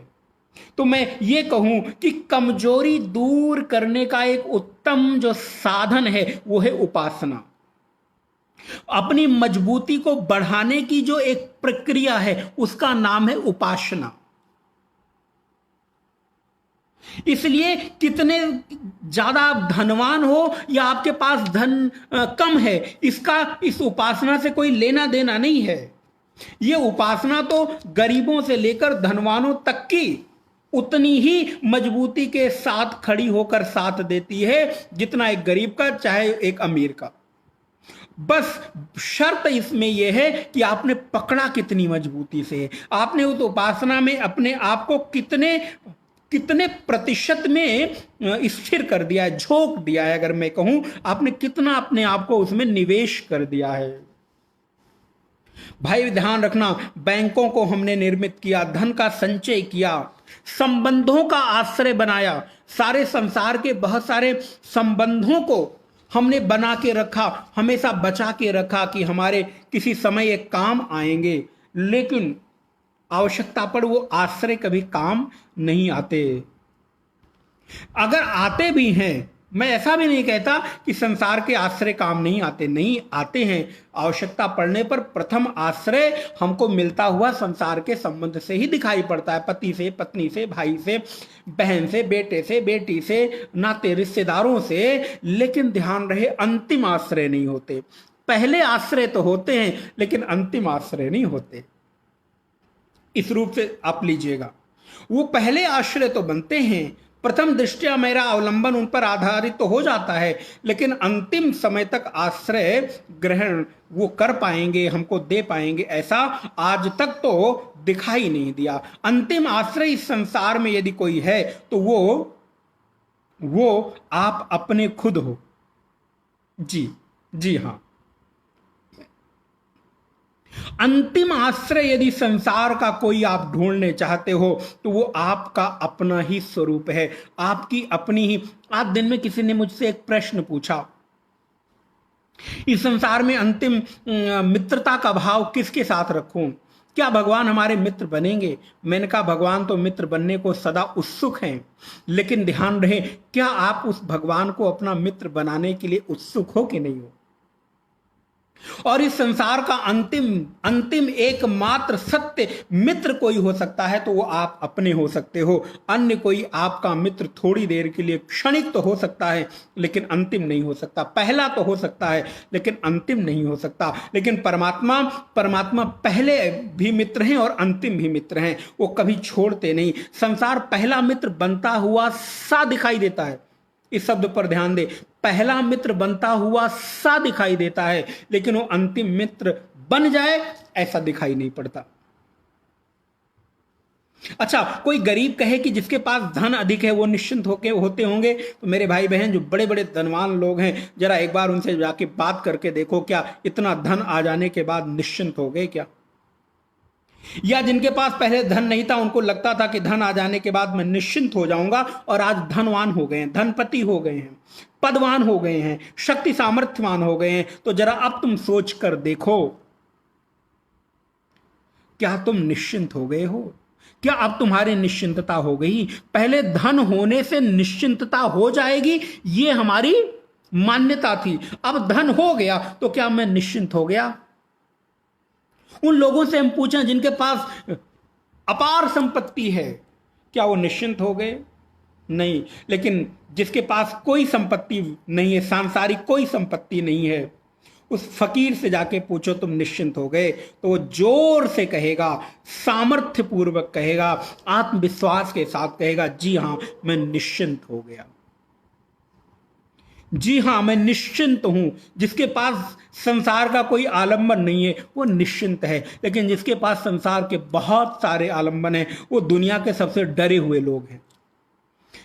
तो मैं ये कहूं कि कमजोरी दूर करने का एक उत्तम जो साधन है वो है उपासना। अपनी मजबूती को बढ़ाने की जो एक प्रक्रिया है उसका नाम है उपासना। इसलिए कितने ज्यादा आप धनवान हो या आपके पास धन कम है, इस उपासना से कोई लेना देना नहीं है। यह उपासना तो गरीबों से लेकर धनवानों तक की उतनी ही मजबूती के साथ खड़ी होकर साथ देती है जितना एक गरीब का, चाहे एक अमीर का। बस शर्त इसमें यह है कि आपने पकड़ा कितनी मजबूती से, आपने उस उपासना में अपने आप को कितने प्रतिशत में स्थिर कर दिया है, झोंक दिया है। अगर मैं कहूं, आपने कितना अपने आप को उसमें निवेश कर दिया है। भाई ध्यान रखना, बैंकों को हमने निर्मित किया, धन का संचय किया, संबंधों का आश्रय बनाया, सारे संसार के बहुत सारे संबंधों को हमने बना के रखा, हमेशा बचा के रखा कि हमारे किसी समय एक काम आएंगे। लेकिन आवश्यकता पर वो आश्रय कभी काम नहीं आते। अगर आते भी हैं, मैं ऐसा भी नहीं कहता कि संसार के आश्रय काम नहीं आते, नहीं आते हैं। आवश्यकता पड़ने पर प्रथम आश्रय हमको मिलता हुआ संसार के संबंध से ही दिखाई पड़ता है, पति से, पत्नी से, भाई से, बहन से, बेटे से, बेटी से, नाते रिश्तेदारों से। लेकिन ध्यान रहे, अंतिम आश्रय नहीं होते। पहले आश्रय तो होते हैं लेकिन अंतिम आश्रय नहीं होते। इस रूप से आप लीजिएगा, वो पहले आश्रय तो बनते हैं, प्रथम दृष्टया मेरा अवलंबन उन पर आधारित तो हो जाता है, लेकिन अंतिम समय तक आश्रय ग्रहण वो कर पाएंगे, हमको दे पाएंगे, ऐसा आज तक तो दिखाई नहीं दिया। अंतिम आश्रय इस संसार में यदि कोई है तो वो आप अपने खुद हो। जी जी हाँ, अंतिम आश्रय यदि संसार का कोई आप ढूंढने चाहते हो तो वो आपका अपना ही स्वरूप है, आपकी अपनी ही। आज दिन में किसी ने मुझसे एक प्रश्न पूछा, इस संसार में अंतिम मित्रता का भाव किसके साथ रखूं? क्या भगवान हमारे मित्र बनेंगे? मैंने कहा भगवान तो मित्र बनने को सदा उत्सुक हैं, लेकिन ध्यान रहे, क्या आप उस भगवान को अपना मित्र बनाने के लिए उत्सुक हो कि नहीं हो? और इस संसार का अंतिम एकमात्र सत्य मित्र कोई हो सकता है तो वो आप अपने हो सकते हो। अन्य कोई आपका मित्र थोड़ी देर के लिए क्षणिक तो हो सकता है लेकिन अंतिम नहीं हो सकता। पहला तो हो सकता है लेकिन अंतिम नहीं हो सकता। लेकिन परमात्मा पहले भी मित्र हैं और अंतिम भी मित्र हैं, वो कभी छोड़ते नहीं। संसार पहला मित्र बनता हुआ सा दिखाई देता है, इस शब्द पर ध्यान दे, पहला मित्र बनता हुआ सा दिखाई देता है, लेकिन वो अंतिम मित्र बन जाए ऐसा दिखाई नहीं पड़ता। अच्छा, कोई गरीब कहे कि जिसके पास धन अधिक है वो निश्चिंत होते होंगे, तो मेरे भाई बहन जो बड़े बड़े धनवान लोग हैं, जरा एक बार उनसे जाके बात करके देखो, क्या इतना धन आ जाने के बाद निश्चिंत हो गए क्या? या जिनके पास पहले धन नहीं था, उनको लगता था कि धन आ जाने के बाद मैं निश्चिंत हो जाऊंगा, और आज धनवान हो गए हैं, धनपति हो गए हैं, पदवान हो गए हैं, शक्ति सामर्थ्यवान हो गए हैं, तो जरा अब तुम सोच कर देखो, क्या तुम निश्चिंत हो गए हो? क्या अब तुम्हारी निश्चिंतता हो गई? पहले धन होने से निश्चिंतता हो जाएगी ये हमारी मान्यता थी, अब धन हो गया तो क्या मैं निश्चिंत हो गया? उन लोगों से हम पूछें जिनके पास अपार संपत्ति है, क्या वो निश्चिंत हो गए? नहीं। लेकिन जिसके पास कोई संपत्ति नहीं है, सांसारिक कोई संपत्ति नहीं है, उस फकीर से जाके पूछो तुम निश्चिंत हो गए, तो वो जोर से कहेगा, सामर्थ्य पूर्वक कहेगा, आत्मविश्वास के साथ कहेगा, जी हां मैं निश्चिंत हो गया, जी हां मैं निश्चिंत हूं। जिसके पास संसार का कोई आलंबन नहीं है वो निश्चिंत है, लेकिन जिसके पास संसार के बहुत सारे आलंबन हैं वो दुनिया के सबसे डरे हुए लोग हैं।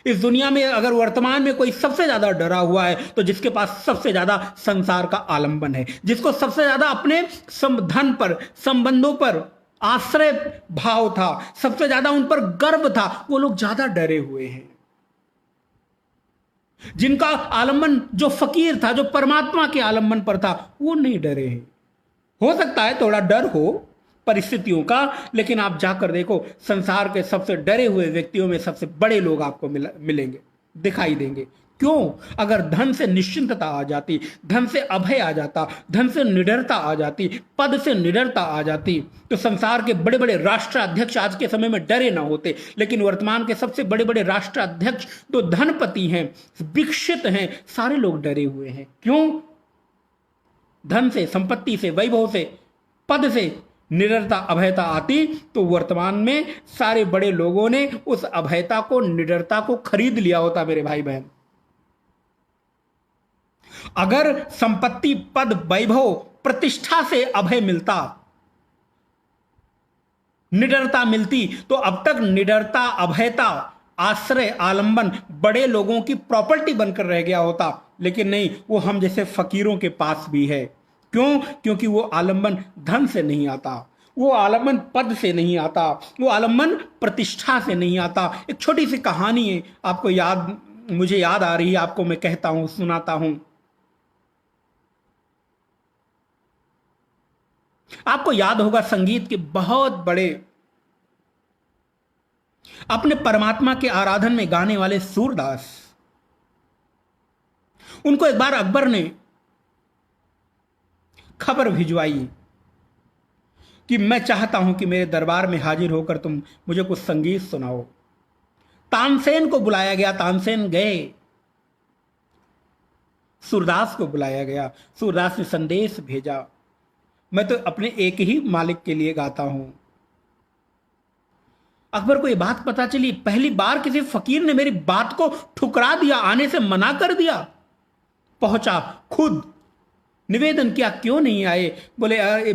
इस दुनिया में अगर वर्तमान में कोई सबसे ज्यादा डरा हुआ है तो जिसके पास सबसे ज्यादा संसार का आलंबन है, जिसको सबसे ज्यादा अपने धन पर, संबंधों पर आश्रय भाव था, सबसे ज्यादा उन पर गर्व था, वो लोग ज्यादा डरे हुए हैं। जिनका आलंबन जो फकीर था, जो परमात्मा के आलंबन पर था, वो नहीं डरे हैं। हो सकता है थोड़ा डर हो परिस्थितियों का, लेकिन आप जाकर देखो, संसार के सबसे डरे हुए व्यक्तियों में सबसे बड़े लोग आपको मिलेंगे, दिखाई देंगे। क्यों? अगर धन से निश्चिंतता आ जाती, धन से अभय आ जाता, धन से निडरता आ जाती, पद से निडरता आ जाती, तो संसार के बड़े बड़े राष्ट्राध्यक्ष आज के समय में डरे ना होते। लेकिन वर्तमान के सबसे बड़े बड़े राष्ट्राध्यक्ष तो धनपति हैं, विकसित हैं, सारे लोग डरे हुए हैं। क्यों? धन से, संपत्ति से, वैभव से, पद से निडरता, अभयता आती तो वर्तमान में सारे बड़े लोगों ने उस अभयता को, निडरता को खरीद लिया होता। मेरे भाई बहन, अगर संपत्ति, पद, वैभव, प्रतिष्ठा से अभय मिलता, निडरता मिलती, तो अब तक निडरता, अभयता, आश्रय, आलंबन बड़े लोगों की प्रॉपर्टी बनकर रह गया होता। लेकिन नहीं, वो हम जैसे फकीरों के पास भी है। क्यों? क्योंकि वो आलंबन धन से नहीं आता, वो आलंबन पद से नहीं आता, वो आलंबन प्रतिष्ठा से नहीं आता। एक छोटी सी कहानी है, आपको मुझे याद आ रही है, आपको मैं कहता हूं, सुनाता हूं। आपको याद होगा संगीत के बहुत बड़े, अपने परमात्मा के आराधन में गाने वाले सूरदास, उनको एक बार अकबर ने खबर भिजवाई कि मैं चाहता हूं कि मेरे दरबार में हाजिर होकर तुम मुझे कुछ संगीत सुनाओ। तानसेन को बुलाया गया, तानसेन गए, सूरदास को बुलाया गया, सूरदास ने संदेश भेजा, मैं तो अपने एक ही मालिक के लिए गाता हूं। अकबर को यह बात पता चली, पहली बार किसी फकीर ने मेरी बात को ठुकरा दिया, आने से मना कर दिया। पहुंचा, खुद निवेदन किया, क्यों नहीं आए? बोले अरे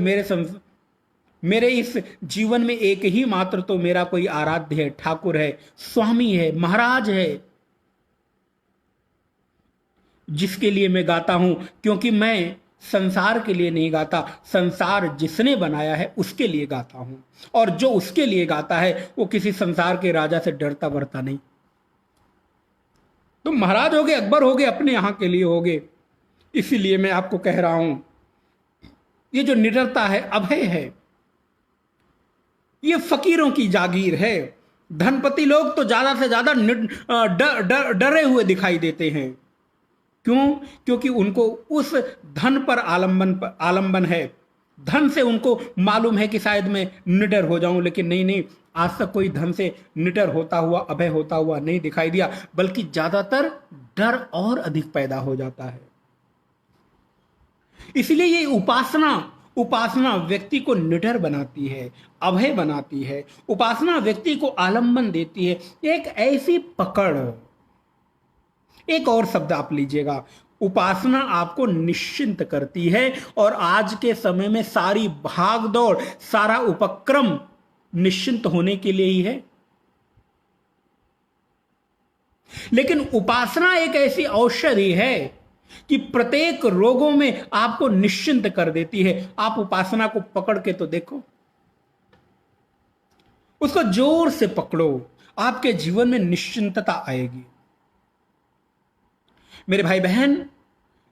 मेरे इस जीवन में एक ही मात्र तो मेरा कोई आराध्य है, ठाकुर है, स्वामी है, महाराज है, जिसके लिए मैं गाता हूं। क्योंकि मैं संसार के लिए नहीं गाता, संसार जिसने बनाया है उसके लिए गाता हूं, और जो उसके लिए गाता है वो किसी संसार के राजा से डरता बरता नहीं। तुम महाराज होगे, अकबर होगे, अपने यहां के लिए होगे। इसीलिए मैं आपको कह रहा हूं, ये जो निडरता है, अभय है, ये फकीरों की जागीर है। धनपति लोग तो ज्यादा से ज्यादा डरे हुए दिखाई देते हैं। क्यों? क्योंकि उनको उस धन पर आलंबन है, धन से उनको मालूम है कि शायद मैं निडर हो जाऊं, लेकिन नहीं, आज तक कोई धन से निडर होता हुआ, अभय होता हुआ नहीं दिखाई दिया, बल्कि ज्यादातर डर और अधिक पैदा हो जाता है। इसलिए ये उपासना व्यक्ति को निडर बनाती है, अभय बनाती है। उपासना व्यक्ति को आलंबन देती है, एक ऐसी पकड़। एक और शब्द आप लीजिएगा, उपासना आपको निश्चिंत करती है, और आज के समय में सारी भागदौड़, सारा उपक्रम निश्चिंत होने के लिए ही है। लेकिन उपासना एक ऐसी औषधि है कि प्रत्येक रोगों में आपको निश्चिंत कर देती है। आप उपासना को पकड़ के तो देखो, उसको जोर से पकड़ो, आपके जीवन में निश्चिंतता आएगी। मेरे भाई बहन,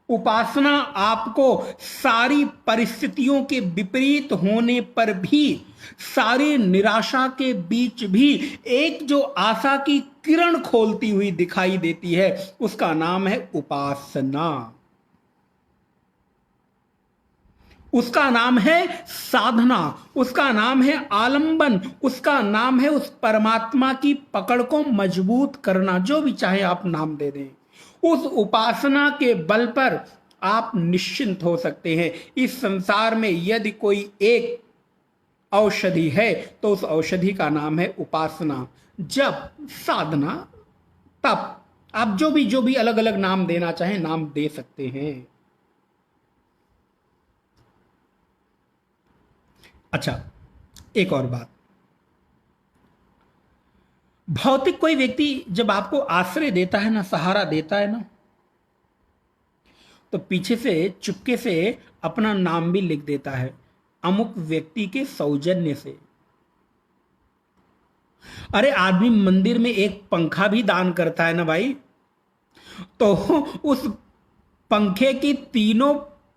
उपासना आपको सारी परिस्थितियों के विपरीत होने पर भी, सारी निराशा के बीच भी एक जो आशा की किरण खोलती हुई दिखाई देती है, उसका नाम है उपासना। उसका नाम है साधना, उसका नाम है आलंबन, उसका नाम है उस परमात्मा की पकड़ को मजबूत करना। जो भी चाहे आप नाम दे दें, उस उपासना के बल पर आप निश्चिंत हो सकते हैं। इस संसार में यदि कोई एक औषधि है तो उस औषधि का नाम है उपासना। जब साधना, तब आप जो भी अलग अलग नाम देना चाहें नाम दे सकते हैं। अच्छा, एक और बात, भौतिक कोई व्यक्ति जब आपको आश्रय देता है ना, सहारा देता है ना, तो पीछे से चुपके से अपना नाम भी लिख देता है, अमुक व्यक्ति के सौजन्य से। अरे आदमी मंदिर में एक पंखा भी दान करता है ना भाई, तो उस पंखे की तीनों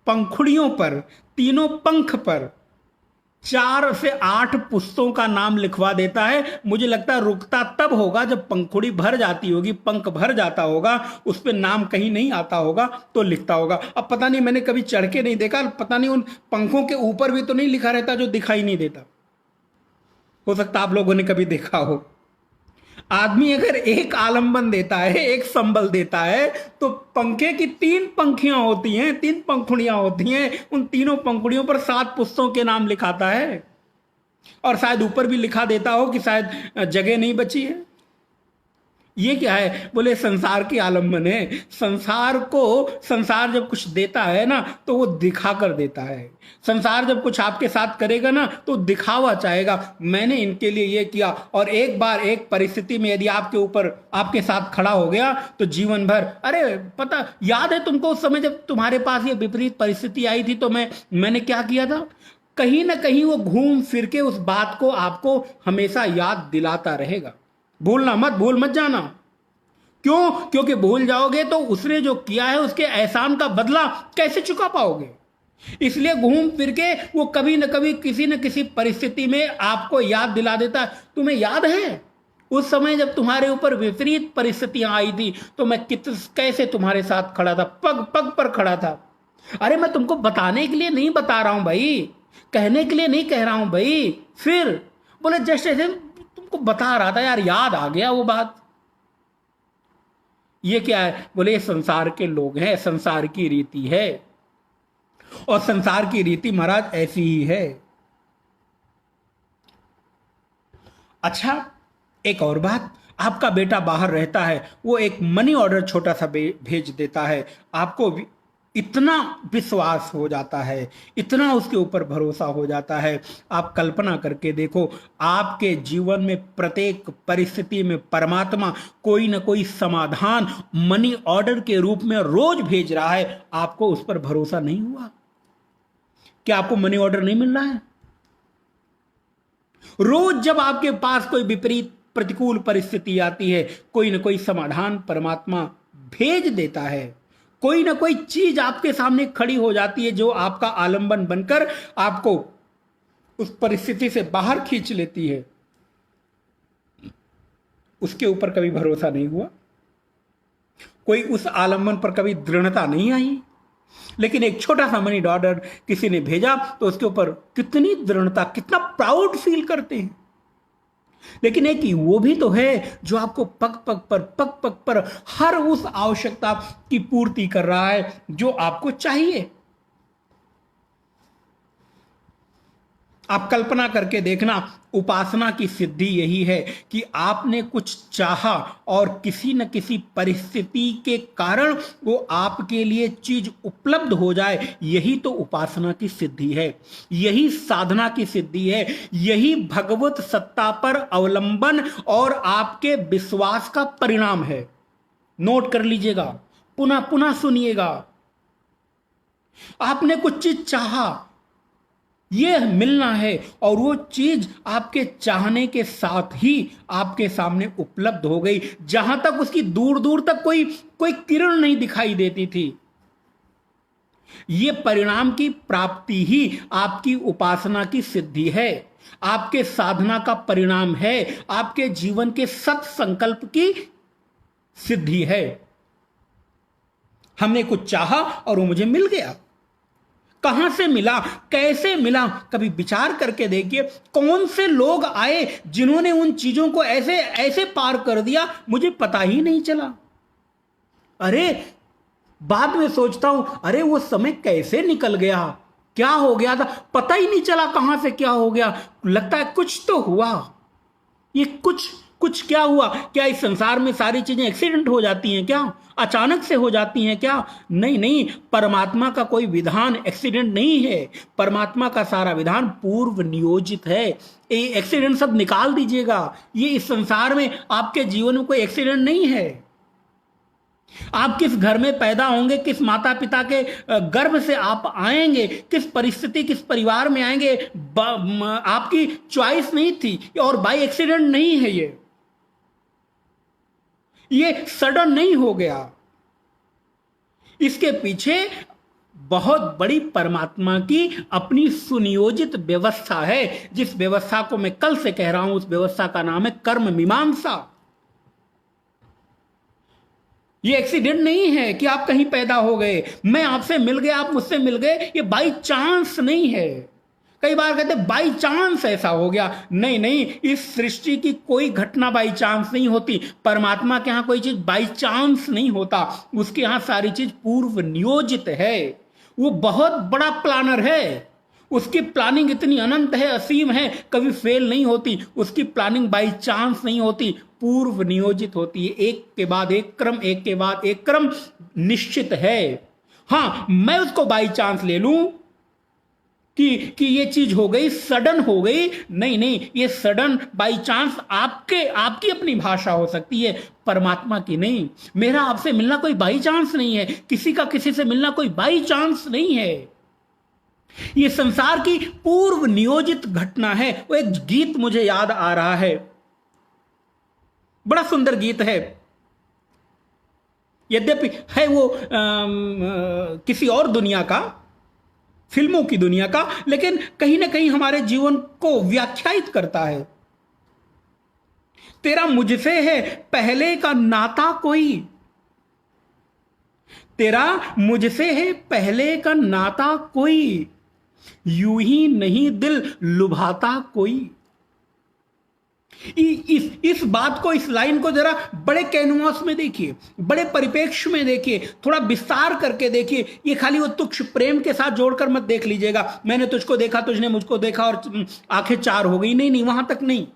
पंखुड़ियों पर, तीनों पंख पर 4 से 8 पुस्तों का नाम लिखवा देता है। मुझे लगता है रुकता तब होगा जब पंखुड़ी भर जाती होगी, पंख भर जाता होगा, उस पर नाम कहीं नहीं आता होगा तो लिखता होगा। अब पता नहीं, मैंने कभी चढ़ के नहीं देखा, पता नहीं उन पंखों के ऊपर भी तो नहीं लिखा रहता जो दिखाई नहीं देता। हो सकता आप लोगों ने कभी देखा हो। आदमी अगर एक आलंबन देता है, एक संबल देता है, तो पंखे की 3 पंखियां होती हैं, 3 पंखुड़ियां होती हैं। उन तीनों पंखुड़ियों पर 7 पुस्तों के नाम लिखाता है, और शायद ऊपर भी लिखा देता हो कि शायद जगह नहीं बची है। ये क्या है? बोले संसार की आलंबन है। संसार जब कुछ देता है ना तो वो दिखा कर देता है। संसार जब कुछ आपके साथ करेगा ना तो दिखावा चाहेगा, मैंने इनके लिए ये किया। और एक बार एक परिस्थिति में यदि आपके साथ खड़ा हो गया तो जीवन भर, अरे पता याद है तुमको उस समय जब तुम्हारे पास ये विपरीत परिस्थिति आई थी तो मैंने क्या किया था? कहीं ना कहीं वो घूम फिर के उस बात को आपको हमेशा याद दिलाता रहेगा। भूल मत जाना। क्यों? क्योंकि भूल जाओगे तो उसने जो किया है उसके एहसान का बदला कैसे चुका पाओगे? इसलिए घूम फिर के वो कभी न कभी किसी न किसी परिस्थिति में आपको याद दिला देता है। तुम्हें याद है उस समय जब तुम्हारे ऊपर विपरीत परिस्थितियां आई थी तो मैं कैसे तुम्हारे साथ खड़ा था, पग पग पर खड़ा था। अरे मैं तुमको बताने के लिए नहीं बता रहा हूं भाई, कहने के लिए नहीं कह रहा हूं भाई। फिर बोले जस्ट ऐसे तुमको बता रहा था यार, याद आ गया वो बात। ये क्या है? बोले ये संसार के लोग हैं, संसार की रीति है। और संसार की रीति महाराज ऐसी ही है। अच्छा, एक और बात, आपका बेटा बाहर रहता है, वो एक मनी ऑर्डर छोटा सा भेज देता है, आपको इतना विश्वास हो जाता है, इतना उसके ऊपर भरोसा हो जाता है। आप कल्पना करके देखो, आपके जीवन में प्रत्येक परिस्थिति में परमात्मा कोई ना कोई समाधान मनी ऑर्डर के रूप में रोज भेज रहा है, आपको उस पर भरोसा नहीं हुआ? क्या आपको मनी ऑर्डर नहीं मिल रहा है? रोज जब आपके पास कोई विपरीत प्रतिकूल परिस्थिति आती है, कोई ना कोई समाधान परमात्मा भेज देता है। कोई ना कोई चीज आपके सामने खड़ी हो जाती है जो आपका आलंबन बनकर आपको उस परिस्थिति से बाहर खींच लेती है। उसके ऊपर कभी भरोसा नहीं हुआ, कोई उस आलंबन पर कभी दृढ़ता नहीं आई। लेकिन एक छोटा सा मनी ऑर्डर किसी ने भेजा तो उसके ऊपर कितनी दृढ़ता, कितना प्राउड फील करते हैं। लेकिन एक वो भी तो है जो आपको पग पग पर हर उस आवश्यकता की पूर्ति कर रहा है जो आपको चाहिए। आप कल्पना करके देखना, उपासना की सिद्धि यही है कि आपने कुछ चाहा और किसी न किसी परिस्थिति के कारण वो आपके लिए चीज उपलब्ध हो जाए। यही तो उपासना की सिद्धि है, यही साधना की सिद्धि है, यही भगवत सत्ता पर अवलंबन और आपके विश्वास का परिणाम है। नोट कर लीजिएगा, पुनः पुनः सुनिएगा। आपने कुछ चीज चाहा, यह मिलना है, और वो चीज आपके चाहने के साथ ही आपके सामने उपलब्ध हो गई, जहां तक उसकी दूर दूर तक कोई कोई किरण नहीं दिखाई देती थी। ये परिणाम की प्राप्ति ही आपकी उपासना की सिद्धि है, आपके साधना का परिणाम है, आपके जीवन के सत संकल्प की सिद्धि है। हमने कुछ चाहा और वो मुझे मिल गया। कहां से मिला, कैसे मिला? कभी विचार करके देखिए, कौन से लोग आए जिन्होंने उन चीजों को ऐसे ऐसे पार कर दिया, मुझे पता ही नहीं चला। अरे बाद में सोचता हूं, अरे वो समय कैसे निकल गया, क्या हो गया था, पता ही नहीं चला कहां से क्या हो गया। लगता है कुछ तो हुआ। ये कुछ कुछ क्या हुआ? क्या इस संसार में सारी चीजें एक्सीडेंट हो जाती हैं क्या, अचानक से हो जाती हैं क्या? नहीं नहीं, परमात्मा का कोई विधान एक्सीडेंट नहीं है। परमात्मा का सारा विधान पूर्व नियोजित है। ये एक्सीडेंट सब निकाल दीजिएगा। ये इस संसार में आपके जीवन में कोई एक्सीडेंट नहीं है। आप किस घर में पैदा होंगे, किस माता पिता के गर्भ से आप आएंगे, किस परिस्थिति, किस परिवार में आएंगे, आपकी चॉइस नहीं थी, और बाय एक्सीडेंट नहीं है। ये सडन नहीं हो गया। इसके पीछे बहुत बड़ी परमात्मा की अपनी सुनियोजित व्यवस्था है। जिस व्यवस्था को मैं कल से कह रहा हूं, उस व्यवस्था का नाम है कर्म मीमांसा। ये एक्सीडेंट नहीं है कि आप कहीं पैदा हो गए, मैं आपसे मिल गया, आप मुझसे मिल गए। ये बाई चांस नहीं है। कई बार कहते बाई चांस ऐसा हो गया। नहीं नहीं, इस सृष्टि की कोई घटना बाई चांस नहीं होती। परमात्मा के यहां कोई चीज बाई चांस नहीं होता। उसके यहां सारी चीज पूर्व नियोजित है। वो बहुत बड़ा प्लानर है। उसकी प्लानिंग इतनी अनंत है, असीम है, कभी फेल नहीं होती। उसकी प्लानिंग बाई चांस नहीं होती, पूर्व नियोजित होती है। एक के बाद एक क्रम, एक के बाद एक क्रम निश्चित है। हां, मैं उसको बाई चांस ले लूं कि ये चीज हो गई, सडन हो गई। नहीं नहीं, ये सडन बाई चांस आपकी अपनी भाषा हो सकती है, परमात्मा की नहीं। मेरा आपसे मिलना कोई बाई चांस नहीं है, किसी का किसी से मिलना कोई बाई चांस नहीं है। ये संसार की पूर्व नियोजित घटना है। वो एक गीत मुझे याद आ रहा है, बड़ा सुंदर गीत है। यद्यपि है वो किसी और दुनिया का, फिल्मों की दुनिया का, लेकिन कहीं ना कहीं हमारे जीवन को व्याख्यायित करता है। तेरा मुझसे है पहले का नाता कोई, तेरा मुझसे है पहले का नाता कोई, यूं ही नहीं दिल लुभाता कोई। इस बात को, इस लाइन को जरा बड़े कैनवास में देखिए, बड़े परिप्रेक्ष्य में देखिए, थोड़ा विस्तार करके देखिए। ये खाली वो तुच्छ प्रेम के साथ जोड़कर मत देख लीजिएगा, मैंने तुझको देखा, तुझने मुझको देखा और आंखें चार हो गई। नहीं नहीं, वहां तक नहीं।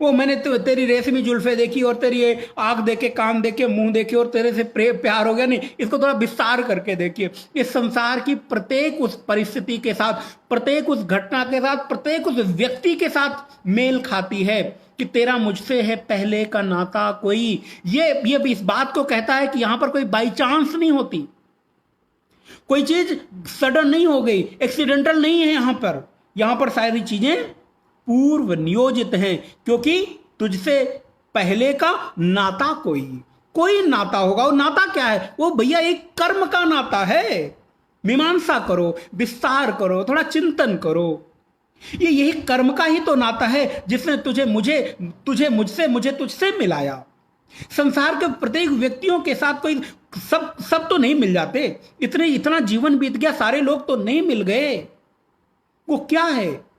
वो मैंने तेरी रेशमी जुल्फे देखी और तेरी ये आंख देखे, कान देखे, मुंह देखे और तेरे से प्यार हो गया। नहीं, इसको थोड़ा विस्तार करके देखिए। इस संसार की प्रत्येक उस परिस्थिति के साथ, प्रत्येक उस घटना के साथ, प्रत्येक उस व्यक्ति के साथ मेल खाती है कि तेरा मुझसे है पहले का नाता कोई। ये इस बात को कहता है कि यहां पर कोई बाई चांस नहीं होती, कोई चीज सडन नहीं हो गई, एक्सीडेंटल नहीं है। यहां पर सारी चीजें पूर्व नियोजित हैं, क्योंकि तुझसे पहले का नाता कोई नाता होगा। वो नाता क्या है? वो भैया एक कर्म का नाता है। मीमांसा करो, विस्तार करो, थोड़ा चिंतन करो। यही कर्म का ही तो नाता है जिसने तुझे मुझसे, मुझे तुझसे मिलाया। संसार के प्रत्येक व्यक्तियों के साथ कोई सब तो नहीं मिल जाते। इतना जीवन बीत गया, सारे लोग तो नहीं मिल गए। वो क्या है?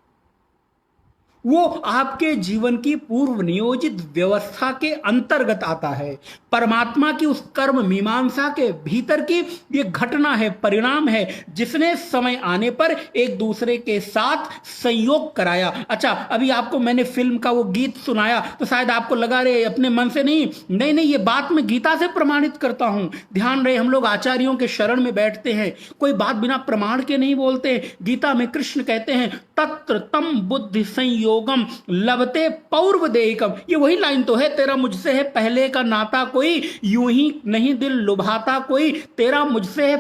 वो आपके जीवन की पूर्व नियोजित व्यवस्था के अंतर्गत आता है। परमात्मा की उस कर्म मीमांसा के भीतर की ये घटना है, परिणाम है, जिसने समय आने पर एक दूसरे के साथ संयोग कराया। अच्छा, अभी आपको मैंने फिल्म का वो गीत सुनाया तो शायद आपको लगा रहे अपने मन से नहीं, ये बात मैं गीता से प्रमाणित करता हूं। ध्यान रहे, हम लोग आचार्यों के शरण में बैठते हैं, कोई बात बिना प्रमाण के नहीं बोलते। गीता में कृष्ण कहते हैं, तत्र तम बुद्धि संयोग लभते पौर्व देहिकम। ये वही लाइन तो है, तेरा मुझसे है पहले का नाता कोई, यूं ही नहीं दिल लुभाता कोई। तेरा मुझसे है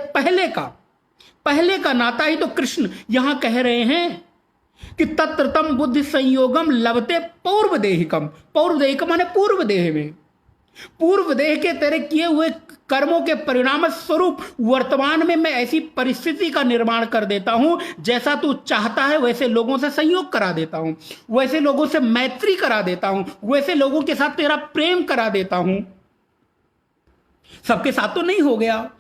पहले का नाता ही तो कृष्ण यहां कह रहे हैं कि तत्र तम बुद्धि संयोगम लभते पौर्व देहिकम। पौर्व देहिकम माने पूर्व देह में, पूर्व देह के तेरे किए हुए कर्मों के परिणाम स्वरूप वर्तमान में मैं ऐसी परिस्थिति का निर्माण कर देता हूं, जैसा तू चाहता है वैसे लोगों से संयोग करा देता हूं, वैसे लोगों से मैत्री करा देता हूं, वैसे लोगों के साथ तेरा प्रेम करा देता हूं। सबके साथ तो नहीं हो गया।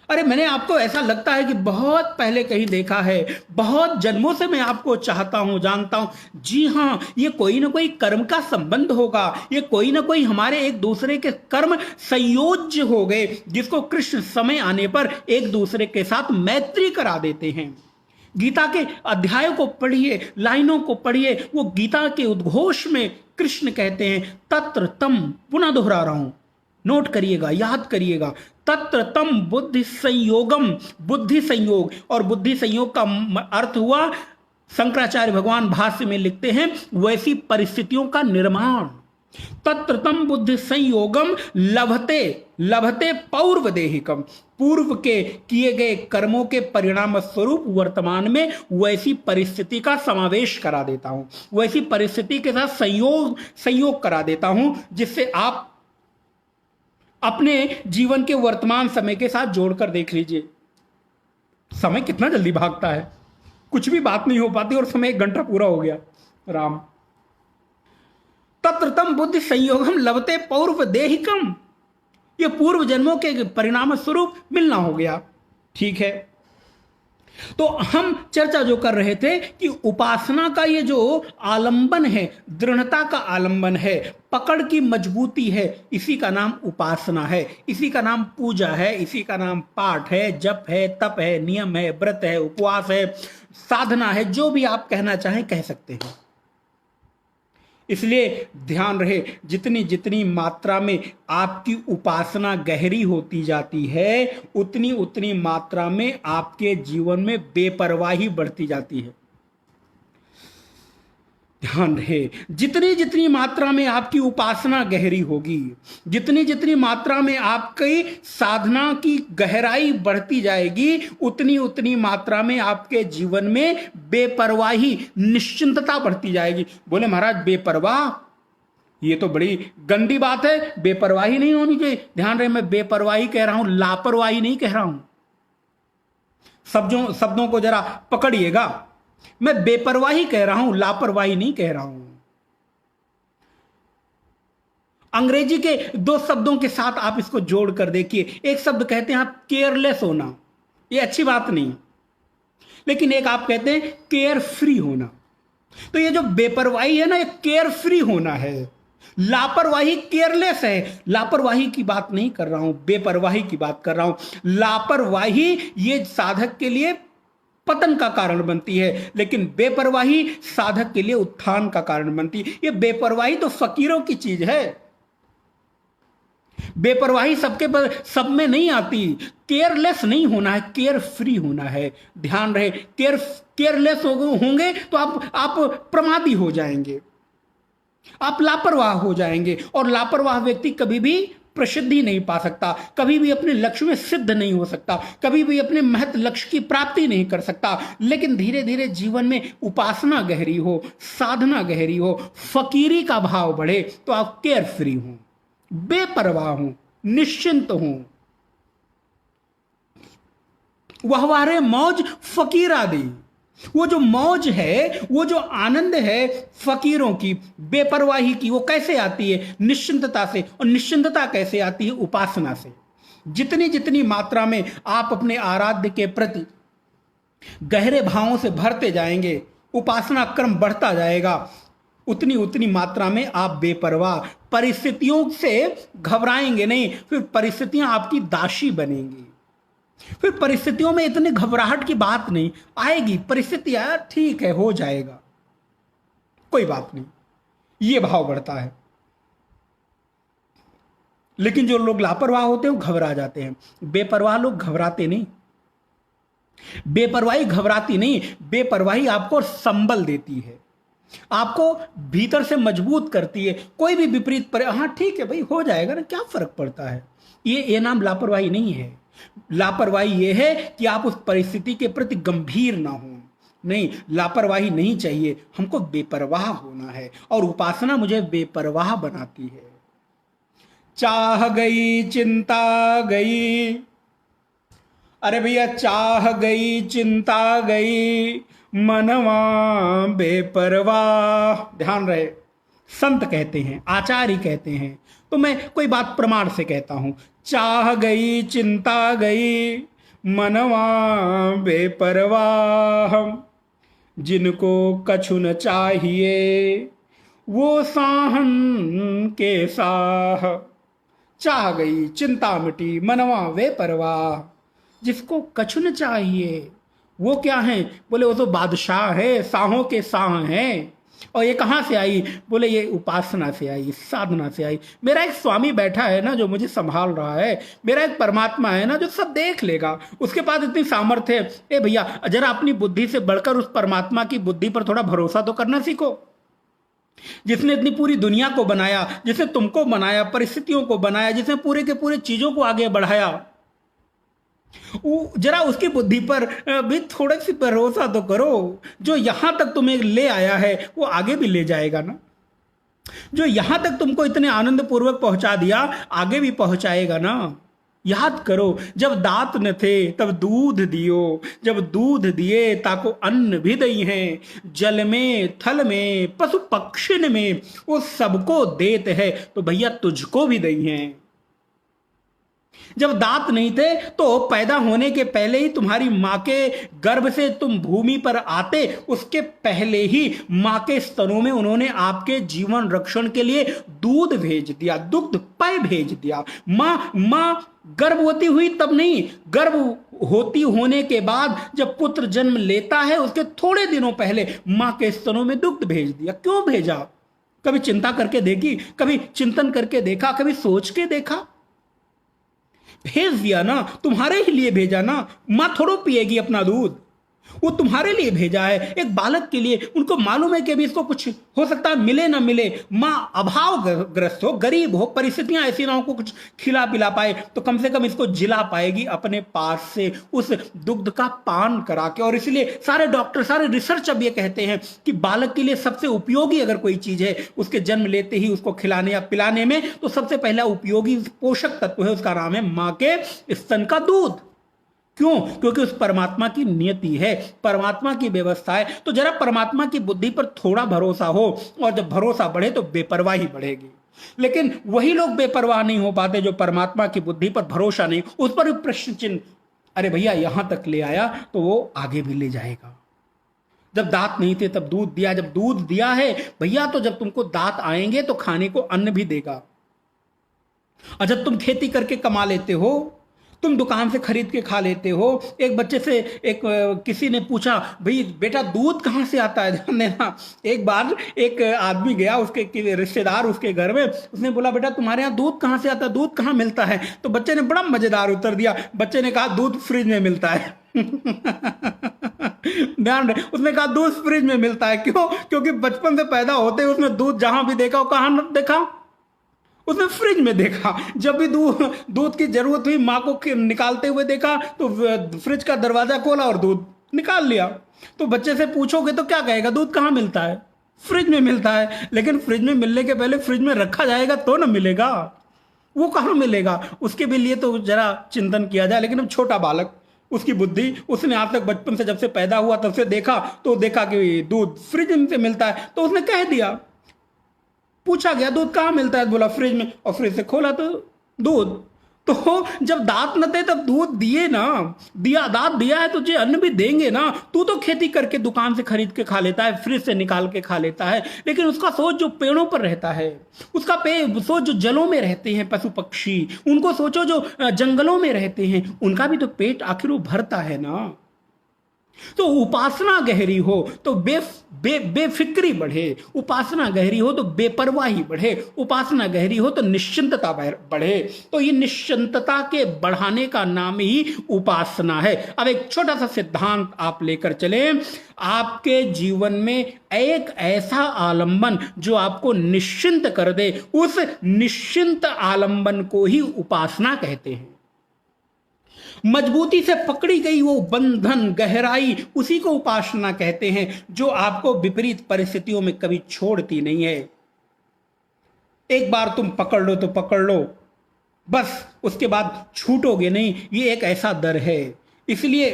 अरे मैंने आपको ऐसा लगता है कि बहुत पहले कहीं देखा है, बहुत जन्मों से मैं आपको चाहता हूं, जानता हूं। जी हां, ये कोई ना कोई कर्म का संबंध होगा, ये कोई ना कोई हमारे एक दूसरे के कर्म संयोज्य हो गए, जिसको कृष्ण समय आने पर एक दूसरे के साथ मैत्री करा देते हैं। गीता के अध्यायों को पढ़िए, लाइनों को पढ़िए। वो गीता के उद्घोष में कृष्ण कहते हैं, तत्र तम, पुनः दोहरा रहा हूं, नोट करिएगा, याद करिएगा, तत्र तम बुद्धि संयोगम। बुद्धि संयोग, और बुद्धि संयोग का अर्थ हुआ, शंकराचार्य भगवान भाष्य में लिखते हैं, वैसी परिस्थितियों का निर्माण। तत्र तम बुद्धि संयोगम लभते पौर्व देहिकम। पूर्व के किए गए कर्मों के परिणाम स्वरूप वर्तमान में वैसी परिस्थिति का समावेश करा देता हूं, वैसी परिस्थिति के साथ संयोग करा देता हूं, जिससे आप अपने जीवन के वर्तमान समय के साथ जोड़कर देख लीजिए। समय कितना जल्दी भागता है, कुछ भी बात नहीं हो पाती और समय 1 घंटा पूरा हो गया। राम, तत्र तम बुद्धि संयोगम लभते पौर्व देहिकम। ये पूर्व जन्मों के परिणाम स्वरूप मिलना हो गया। ठीक है, तो हम चर्चा जो कर रहे थे कि उपासना का ये जो आलंबन है, दृढ़ता का आलंबन है, पकड़ की मजबूती है, इसी का नाम उपासना है, इसी का नाम पूजा है, इसी का नाम पाठ है, जप है, तप है, नियम है, व्रत है, उपवास है, साधना है, जो भी आप कहना चाहें कह सकते हैं। इसलिए ध्यान रहे, जितनी जितनी मात्रा में आपकी उपासना गहरी होती जाती है, उतनी उतनी मात्रा में आपके जीवन में बेपरवाही बढ़ती जाती है। ध्यान रहे, जितनी जितनी मात्रा में आपकी उपासना गहरी होगी, जितनी जितनी मात्रा में आपकी साधना की गहराई बढ़ती जाएगी, उतनी उतनी मात्रा में आपके जीवन में बेपरवाही, निश्चिंतता बढ़ती जाएगी। बोले महाराज बेपरवाह, ये तो बड़ी गंदी बात है, बेपरवाही नहीं होनी चाहिए। ध्यान रहे, मैं बेपरवाही कह रहा हूं, लापरवाही नहीं कह रहा हूं। शब्दों शब्दों को जरा पकड़िएगा। मैं बेपरवाही कह रहा हूं, लापरवाही नहीं कह रहा हूं। अंग्रेजी के दो शब्दों के साथ आप इसको जोड़ कर देखिए। एक शब्द कहते हैं आप केयरलेस होना, ये अच्छी बात नहीं, लेकिन एक आप कहते हैं केयर फ्री होना। तो ये जो बेपरवाही है ना, ये केयर फ्री होना है। लापरवाही केयरलेस है। लापरवाही की बात नहीं कर रहा हूं, बेपरवाही की बात कर रहा हूं। लापरवाही ये साधक के लिए पतन का कारण बनती है, लेकिन बेपरवाही साधक के लिए उत्थान का कारण बनती है। ये बेपरवाही तो फकीरों की चीज है। बेपरवाही सब में नहीं आती। केयरलेस नहीं होना है, केयर फ्री होना है। ध्यान रहे, केयरलेस होंगे तो आप प्रमादी हो जाएंगे, आप लापरवाह हो जाएंगे। और लापरवाह व्यक्ति कभी भी प्रसिद्धि नहीं पा सकता, कभी भी अपने लक्ष्य में सिद्ध नहीं हो सकता, कभी भी अपने महत लक्ष्य की प्राप्ति नहीं कर सकता। लेकिन धीरे धीरे जीवन में उपासना गहरी हो, साधना गहरी हो, फकीरी का भाव बढ़े, तो आप केयर फ्री हो, बेपरवाह हूं, निश्चिंत हूं। वहवारे मौज फकीर आदि, वो जो मौज है, वो जो आनंद है फकीरों की, बेपरवाही की, वो कैसे आती है? निश्चिंतता से। और निश्चिंतता कैसे आती है? उपासना से। जितनी जितनी मात्रा में आप अपने आराध्य के प्रति गहरे भावों से भरते जाएंगे, उपासना क्रम बढ़ता जाएगा, उतनी उतनी मात्रा में आप बेपरवाह, परिस्थितियों से घबराएंगे नहीं। फिर परिस्थितियां आपकी दासी बनेंगी। फिर परिस्थितियों में इतने घबराहट की बात नहीं आएगी। परिस्थिति यार ठीक है, हो जाएगा, कोई बात नहीं, ये भाव बढ़ता है। लेकिन जो लोग लापरवाह होते हैं वो घबरा जाते हैं। बेपरवाह लोग घबराते नहीं। बेपरवाही घबराती नहीं, बेपरवाही आपको संबल देती है, आपको भीतर से मजबूत करती है। कोई भी विपरीत हाँ ठीक है भाई, हो जाएगा ना, क्या फर्क पड़ता है। ये नाम लापरवाही नहीं है। लापरवाही ये है कि आप उस परिस्थिति के प्रति गंभीर ना हो। नहीं, लापरवाही नहीं चाहिए, हमको बेपरवाह होना है। और उपासना मुझे बेपरवाह बनाती है। चाह गई चिंता गई, अरे भैया चाह गई चिंता गई, मनवा बेपरवाह। ध्यान रहे, संत कहते हैं, आचार्य कहते हैं, तो मैं कोई बात प्रमाण से कहता हूं। चाह गई चिंता गई, मनवा बेपरवाह, जिनको कछु न चाहिए वो साहन के साह। चाह गई चिंता मिटी, मनवा बेपरवाह, जिसको कछु न चाहिए वो क्या है? बोले वो तो बादशाह है, शाहों के शाह हैं। और ये कहाँ से आई? बोले ये उपासना से आई, साधना से आई। मेरा एक स्वामी बैठा है ना जो मुझे संभाल रहा है, मेरा एक परमात्मा है ना जो सब देख लेगा, उसके पास इतनी सामर्थ्य है। ए भैया, जरा अपनी बुद्धि से बढ़कर उस परमात्मा की बुद्धि पर थोड़ा भरोसा तो करना सीखो। जिसने इतनी पूरी दुनिया को बनाया, जिसने तुमको बनाया, परिस्थितियों को बनाया, जिसने पूरे के पूरे चीजों को आगे बढ़ाया, जरा उसकी बुद्धि पर भी थोड़ा सी भरोसा तो करो। जो यहां तक तुम्हें ले आया है वो आगे भी ले जाएगा ना। जो यहां तक तुमको इतने आनंद पूर्वक पहुंचा दिया, आगे भी पहुंचाएगा ना। याद करो, जब दांत न थे तब दूध दियो, जब दूध दिए ताको अन्न भी दई हैं, जल में थल में पशु पक्षिन में वो सबको देते है, तो भैया तुझको भी दई हैं। जब दांत नहीं थे तो पैदा होने के पहले ही तुम्हारी मां के गर्भ से तुम भूमि पर आते, उसके पहले ही मां के स्तनों में उन्होंने आपके जीवन रक्षण के लिए दूध भेज दिया, दुग्ध पेय भेज दिया। मां गर्भवती हुई तब नहीं, गर्भ होती होने के बाद जब पुत्र जन्म लेता है उसके थोड़े दिनों पहले मां के स्तनों में दुग्ध भेज दिया। क्यों भेजा? कभी चिंता करके देखी? कभी चिंतन करके देखा? कभी सोच के देखा? भेज दिया ना, तुम्हारे ही लिए भेजा ना। मां थोड़ो पिएगी अपना दूध, वो तुम्हारे लिए भेजा है, एक बालक के लिए। उनको मालूम है कि अभी इसको कुछ हो सकता है मिले ना मिले, मां अभाव ग्रस्त हो, गरीब हो, परिस्थितियां ऐसी ना हो को कुछ खिला पिला पाए, तो कम से कम इसको जिला पाएगी अपने पास से उस दुग्ध का पान करा के। और इसलिए सारे डॉक्टर, सारे रिसर्च अब ये कहते हैं कि बालक के लिए सबसे उपयोगी अगर कोई चीज है उसके जन्म लेते ही उसको खिलाने या पिलाने में, तो सबसे पहला उपयोगी पोषक तत्व है, उसका नाम है मां के स्तन का दूध। क्यों? क्योंकि उस परमात्मा की नियति है, परमात्मा की व्यवस्था है। तो जरा परमात्मा की बुद्धि पर थोड़ा भरोसा हो, और जब भरोसा बढ़े तो बेपरवाही बढ़ेगी। लेकिन वही लोग बेपरवाह नहीं हो पाते जो परमात्मा की बुद्धि पर भरोसा नहीं, उस पर भी प्रश्न चिन्ह, अरे भैया यहां तक ले आया तो वो आगे भी ले जाएगा। जब दांत नहीं थे तब दूध दिया, जब दूध दिया है भैया तो जब तुमको दांत आएंगे तो खाने को अन्न भी देगा। और जब तुम खेती करके कमा लेते हो, तुम दुकान से खरीद के खा लेते हो। एक बच्चे से किसी ने पूछा, भाई बेटा दूध कहाँ से आता है? ध्यान देना, एक बार एक आदमी गया उसके रिश्तेदार उसके घर में, उसने बोला बेटा तुम्हारे यहाँ दूध कहाँ से आता है, दूध कहाँ मिलता है? तो बच्चे ने बड़ा मजेदार उत्तर दिया। बच्चे ने कहा दूध फ्रिज में मिलता है। ध्यान रहे, उसने कहा दूध फ्रिज में मिलता है। क्यों? क्योंकि बचपन से पैदा होते उसने दूध जहां भी देखा, कहां देखा? उसने फ्रिज में देखा। जब भी दूध की जरूरत हुई, माँ को निकालते हुए देखा तो फ्रिज का दरवाजा खोला और दूध निकाल लिया। तो बच्चे से पूछोगे तो क्या कहेगा? दूध कहाँ मिलता है? फ्रिज में मिलता है। लेकिन फ्रिज में मिलने के पहले फ्रिज में रखा जाएगा तो ना मिलेगा, वो कहाँ मिलेगा? उसके भी लिए तो जरा चिंतन किया जाए। लेकिन अब छोटा बालक, उसकी बुद्धि, उसने आज तक बचपन से जब से पैदा हुआ तब से देखा, तो देखा कि दूध फ्रिज में से मिलता है, तो उसने कह दिया। पूछा गया दूध कहाँ मिलता है? बोला फ्रिज में, और फ्रिज से खोला तो दूध। तो जब दांत न थे तब दूध दिए ना, दिया, दांत दिया है तुझे अन्न भी देंगे ना। तू तो खेती करके दुकान से खरीद के खा लेता है, फ्रिज से निकाल के खा लेता है, लेकिन उसका सोच जो पेड़ों पर रहता है, उसका सोच जो जलों में रहते हैं पशु पक्षी, उनको सोचो जो जंगलों में रहते हैं, उनका भी तो पेट आखिर वो भरता है ना। तो उपासना गहरी हो तो बेफिक्री बढ़े, उपासना गहरी हो तो बेपरवाही बढ़े, उपासना गहरी हो तो निश्चिंतता बढ़े। तो ये निश्चिंतता के बढ़ाने का नाम ही उपासना है। अब एक छोटा सा सिद्धांत आप लेकर चले, आपके जीवन में एक ऐसा आलंबन जो आपको निश्चिंत कर दे, उस निश्चिंत आलंबन को ही उपासना कहते हैं। मजबूती से पकड़ी गई वो बंधन, गहराई, उसी को उपासना कहते हैं, जो आपको विपरीत परिस्थितियों में कभी छोड़ती नहीं है। एक बार तुम पकड़ लो तो पकड़ लो, बस उसके बाद छूटोगे नहीं। ये एक ऐसा दर है। इसलिए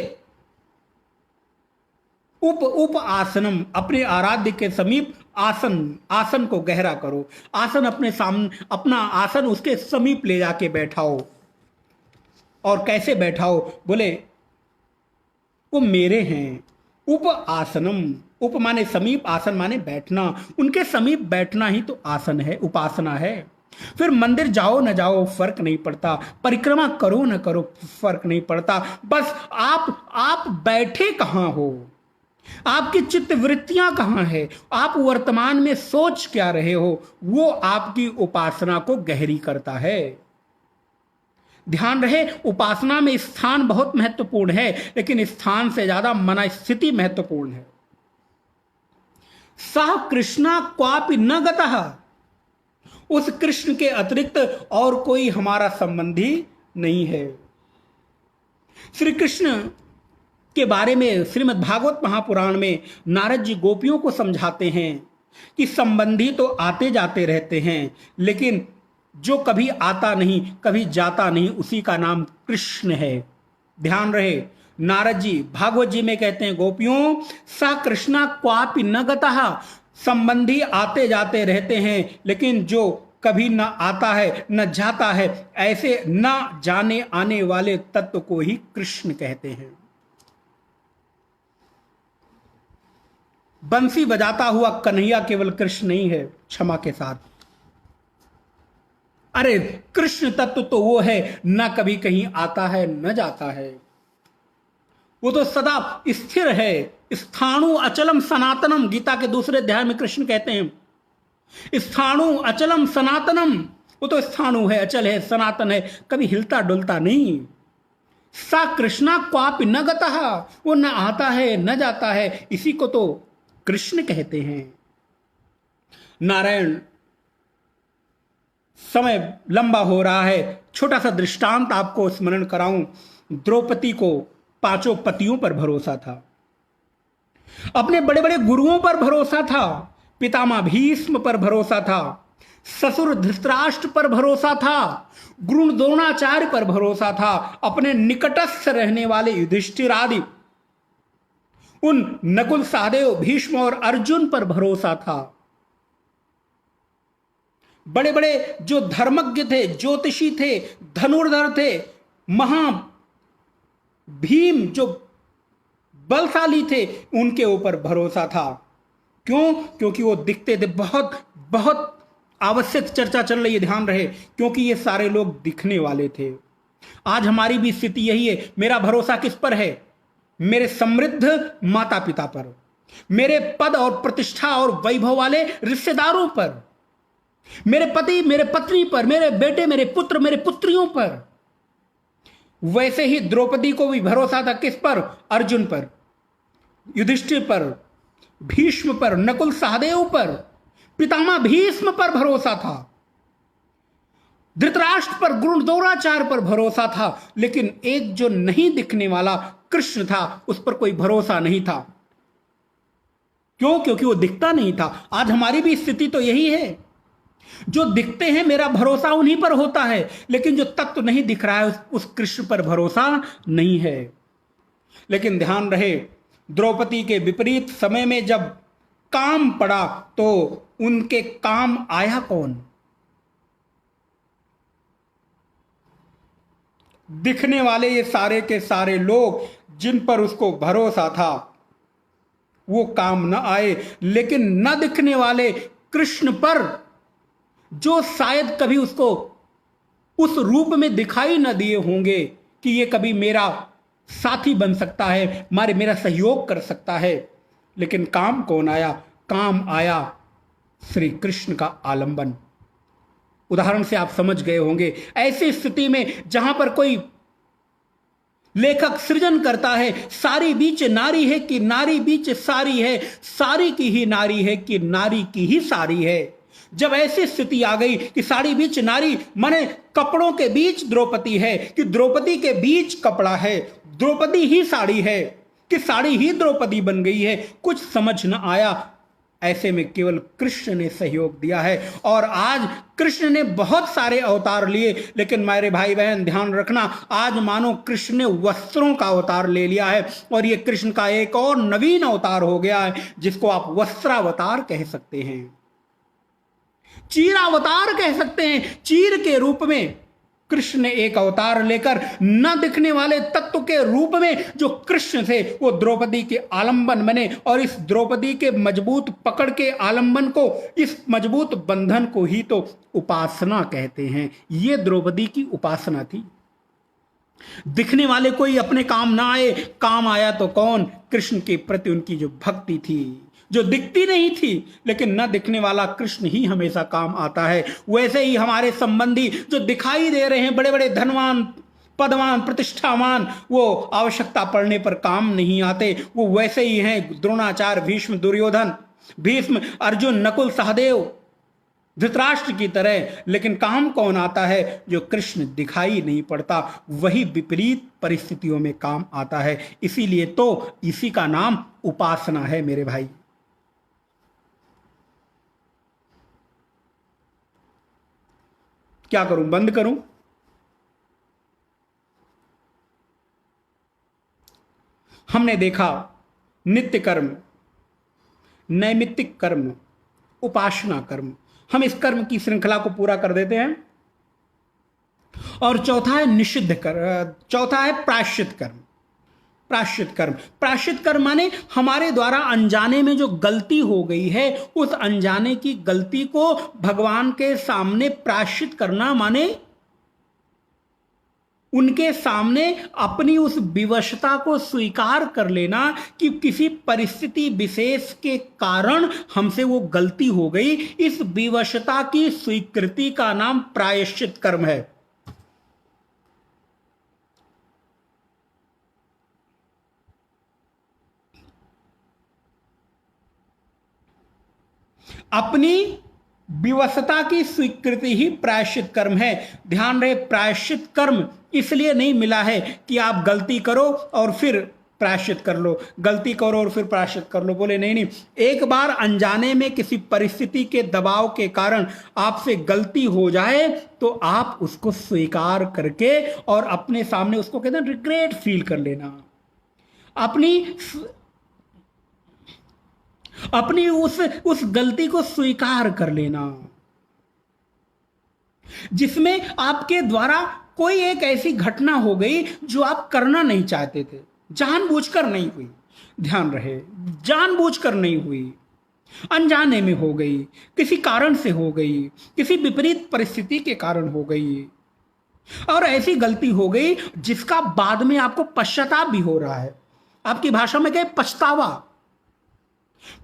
उप आसनम, अपने आराध्य के समीप आसन को गहरा करो। आसन अपने सामने, अपना आसन उसके समीप ले जाके बैठाओ। और कैसे बैठाओ? बोले वो मेरे हैं। उप आसनम, उप माने समीप, आसन माने बैठना। उनके समीप बैठना ही तो आसन है, उपासना है। फिर मंदिर जाओ न जाओ फर्क नहीं पड़ता, परिक्रमा करो न करो फर्क नहीं पड़ता, बस आप बैठे कहां हो, आपकी चित्त वृत्तियां कहां है, आप वर्तमान में सोच क्या रहे हो, वो आपकी उपासना को गहरी करता है। ध्यान रहे, उपासना में स्थान बहुत महत्वपूर्ण है, लेकिन स्थान से ज्यादा मन स्थिति महत्वपूर्ण है। सह कृष्णा क्वापि न गतः, उस कृष्ण के अतिरिक्त और कोई हमारा संबंधी नहीं है। श्री कृष्ण के बारे में श्रीमद् भागवत महापुराण में नारद जी गोपियों को समझाते हैं कि संबंधी तो आते जाते रहते हैं, लेकिन जो कभी आता नहीं, कभी जाता नहीं, उसी का नाम कृष्ण है। ध्यान रहे, नारद जी भागवत जी में कहते हैं, गोपियों सा कृष्णा क्वापि न गतः, संबंधी आते जाते रहते हैं, लेकिन जो कभी न आता है न जाता है, ऐसे न जाने आने वाले तत्व को ही कृष्ण कहते हैं। बंसी बजाता हुआ कन्हैया केवल कृष्ण नहीं है, क्षमा के साथ। अरे कृष्ण तत्व तो वो है, न कभी कहीं आता है न जाता है, वो तो सदा स्थिर है। स्थाणु अचलम सनातनम, गीता के दूसरे अध्याय में कृष्ण कहते हैं स्थाणु अचलम सनातनम, वो तो स्थाणु है, अचल है, सनातन है, कभी हिलता डुलता नहीं। सा कृष्णा क्वापि न गतः, वो न आता है न जाता है, इसी को तो कृष्ण कहते हैं। नारायण, समय लंबा हो रहा है, छोटा सा दृष्टांत आपको स्मरण कराऊं। द्रौपदी को 5 पतियों पर भरोसा था, अपने बड़े बड़े गुरुओं पर भरोसा था, पितामह भीष्म पर भरोसा था, ससुर धृतराष्ट्र पर भरोसा था, गुरु द्रोणाचार्य पर भरोसा था, अपने निकटस्थ रहने वाले युधिष्ठिर आदि उन नकुल, सहदेव, भीष्म और अर्जुन पर भरोसा था। बड़े बड़े जो धर्मज्ञ थे, ज्योतिषी थे, धनुर्धर थे, महा भीम जो बलशाली थे, उनके ऊपर भरोसा था। क्यों? क्योंकि वो दिखते थे। बहुत बहुत आवश्यक चर्चा चल रही है, ध्यान रहे, क्योंकि ये सारे लोग दिखने वाले थे। आज हमारी भी स्थिति यही है। मेरा भरोसा किस पर है? मेरे समृद्ध माता पिता पर, मेरे पद और प्रतिष्ठा और वैभव वाले रिश्तेदारों पर, मेरे पति, मेरे पत्नी पर, मेरे बेटे, मेरे पुत्र, मेरे पुत्रियों पर। वैसे ही द्रौपदी को भी भरोसा था किस पर? अर्जुन पर, युधिष्ठिर पर, भीष्म पर, नकुल, सहदेव पर, पितामह भीष्म पर भरोसा था, धृतराष्ट्र पर, गुरु द्रोणाचार्य पर भरोसा था। लेकिन एक जो नहीं दिखने वाला कृष्ण था, उस पर कोई भरोसा नहीं था। क्यों? क्योंकि वो दिखता नहीं था। आज हमारी भी स्थिति तो यही है। जो दिखते हैं मेरा भरोसा उन्हीं पर होता है, लेकिन जो तत्व नहीं दिख रहा है उस कृष्ण पर भरोसा नहीं है। लेकिन ध्यान रहे, द्रौपदी के विपरीत समय में जब काम पड़ा तो उनके काम आया कौन? दिखने वाले ये सारे के सारे लोग जिन पर उसको भरोसा था वो काम न आए, लेकिन न दिखने वाले कृष्ण पर, जो शायद कभी उसको उस रूप में दिखाई न दिए होंगे कि ये कभी मेरा साथी बन सकता है, मेरा सहयोग कर सकता है, लेकिन काम कौन आया? काम आया श्री कृष्ण का आलंबन। उदाहरण से आप समझ गए होंगे, ऐसी स्थिति में जहां पर कोई लेखक सृजन करता है, सारी बीच नारी है कि नारी बीच सारी है, सारी की ही नारी है कि नारी की ही सारी है। जब ऐसी स्थिति आ गई कि साड़ी बीच नारी, माने कपड़ों के बीच द्रौपदी है कि द्रौपदी के बीच कपड़ा है, द्रौपदी ही साड़ी है कि साड़ी ही द्रौपदी बन गई है, कुछ समझ न आया। ऐसे में केवल कृष्ण ने सहयोग दिया है। और आज कृष्ण ने बहुत सारे अवतार लिए, लेकिन मेरे भाई बहन ध्यान रखना, आज मानो कृष्ण ने वस्त्रों का अवतार ले लिया है, और ये कृष्ण का एक और नवीन अवतार हो गया है, जिसको आप वस्त्रावतार कह सकते हैं, चीरावतार कह सकते हैं। चीर के रूप में कृष्ण ने एक अवतार लेकर न दिखने वाले तत्व के रूप में जो कृष्ण थे वो द्रौपदी के आलंबन बने, और इस द्रौपदी के मजबूत पकड़ के आलंबन को, इस मजबूत बंधन को ही तो उपासना कहते हैं। ये द्रौपदी की उपासना थी। दिखने वाले कोई अपने काम ना आए, काम आया तो कौन? कृष्ण के प्रति उनकी जो भक्ति थी, जो दिखती नहीं थी, लेकिन न दिखने वाला कृष्ण ही हमेशा काम आता है। वैसे ही हमारे संबंधी जो दिखाई दे रहे हैं, बड़े बड़े धनवान, पदवान, प्रतिष्ठावान, वो आवश्यकता पड़ने पर काम नहीं आते। वो वैसे ही हैं, द्रोणाचार्य, भीष्म, दुर्योधन, भीष्म, अर्जुन, नकुल, सहदेव, धृतराष्ट्र की तरह। लेकिन काम कौन आता है? जो कृष्ण दिखाई नहीं पड़ता, वही विपरीत परिस्थितियों में काम आता है। इसीलिए तो इसी का नाम उपासना है मेरे भाई। क्या करूं? बंद करूं? हमने देखा नित्य कर्म, नैमित्तिक कर्म, उपासना कर्म। हम इस कर्म की श्रृंखला को पूरा कर देते हैं। और चौथा है निषिद्ध कर्म, चौथा है प्रायश्चित कर्म। प्रायश्चित कर्म, प्रायश्चित कर्म माने हमारे द्वारा अनजाने में जो गलती हो गई है, उस अनजाने की गलती को भगवान के सामने प्रायश्चित करना, माने उनके सामने अपनी उस विवशता को स्वीकार कर लेना कि किसी परिस्थिति विशेष के कारण हमसे वो गलती हो गई। इस विवशता की स्वीकृति का नाम प्रायश्चित कर्म है। अपनी विवशता की स्वीकृति ही प्रायश्चित कर्म है। ध्यान रहे, प्रायश्चित कर्म इसलिए नहीं मिला है कि आप गलती करो और फिर प्रायश्चित कर लो, गलती करो और फिर प्रायश्चित कर लो। बोले नहीं नहीं, एक बार अनजाने में किसी परिस्थिति के दबाव के कारण आपसे गलती हो जाए तो आप उसको स्वीकार करके और अपने सामने उसको कहते हैं रिग्रेट फील कर लेना, अपनी उस गलती को स्वीकार कर लेना जिसमें आपके द्वारा कोई एक ऐसी घटना हो गई जो आप करना नहीं चाहते थे, जानबूझकर नहीं हुई, ध्यान रहे, जानबूझकर नहीं हुई, अनजाने में हो गई, किसी कारण से हो गई, किसी विपरीत परिस्थिति के कारण हो गई, और ऐसी गलती हो गई जिसका बाद में आपको पश्चाताप भी हो रहा है। आपकी भाषा में कहे पछतावा।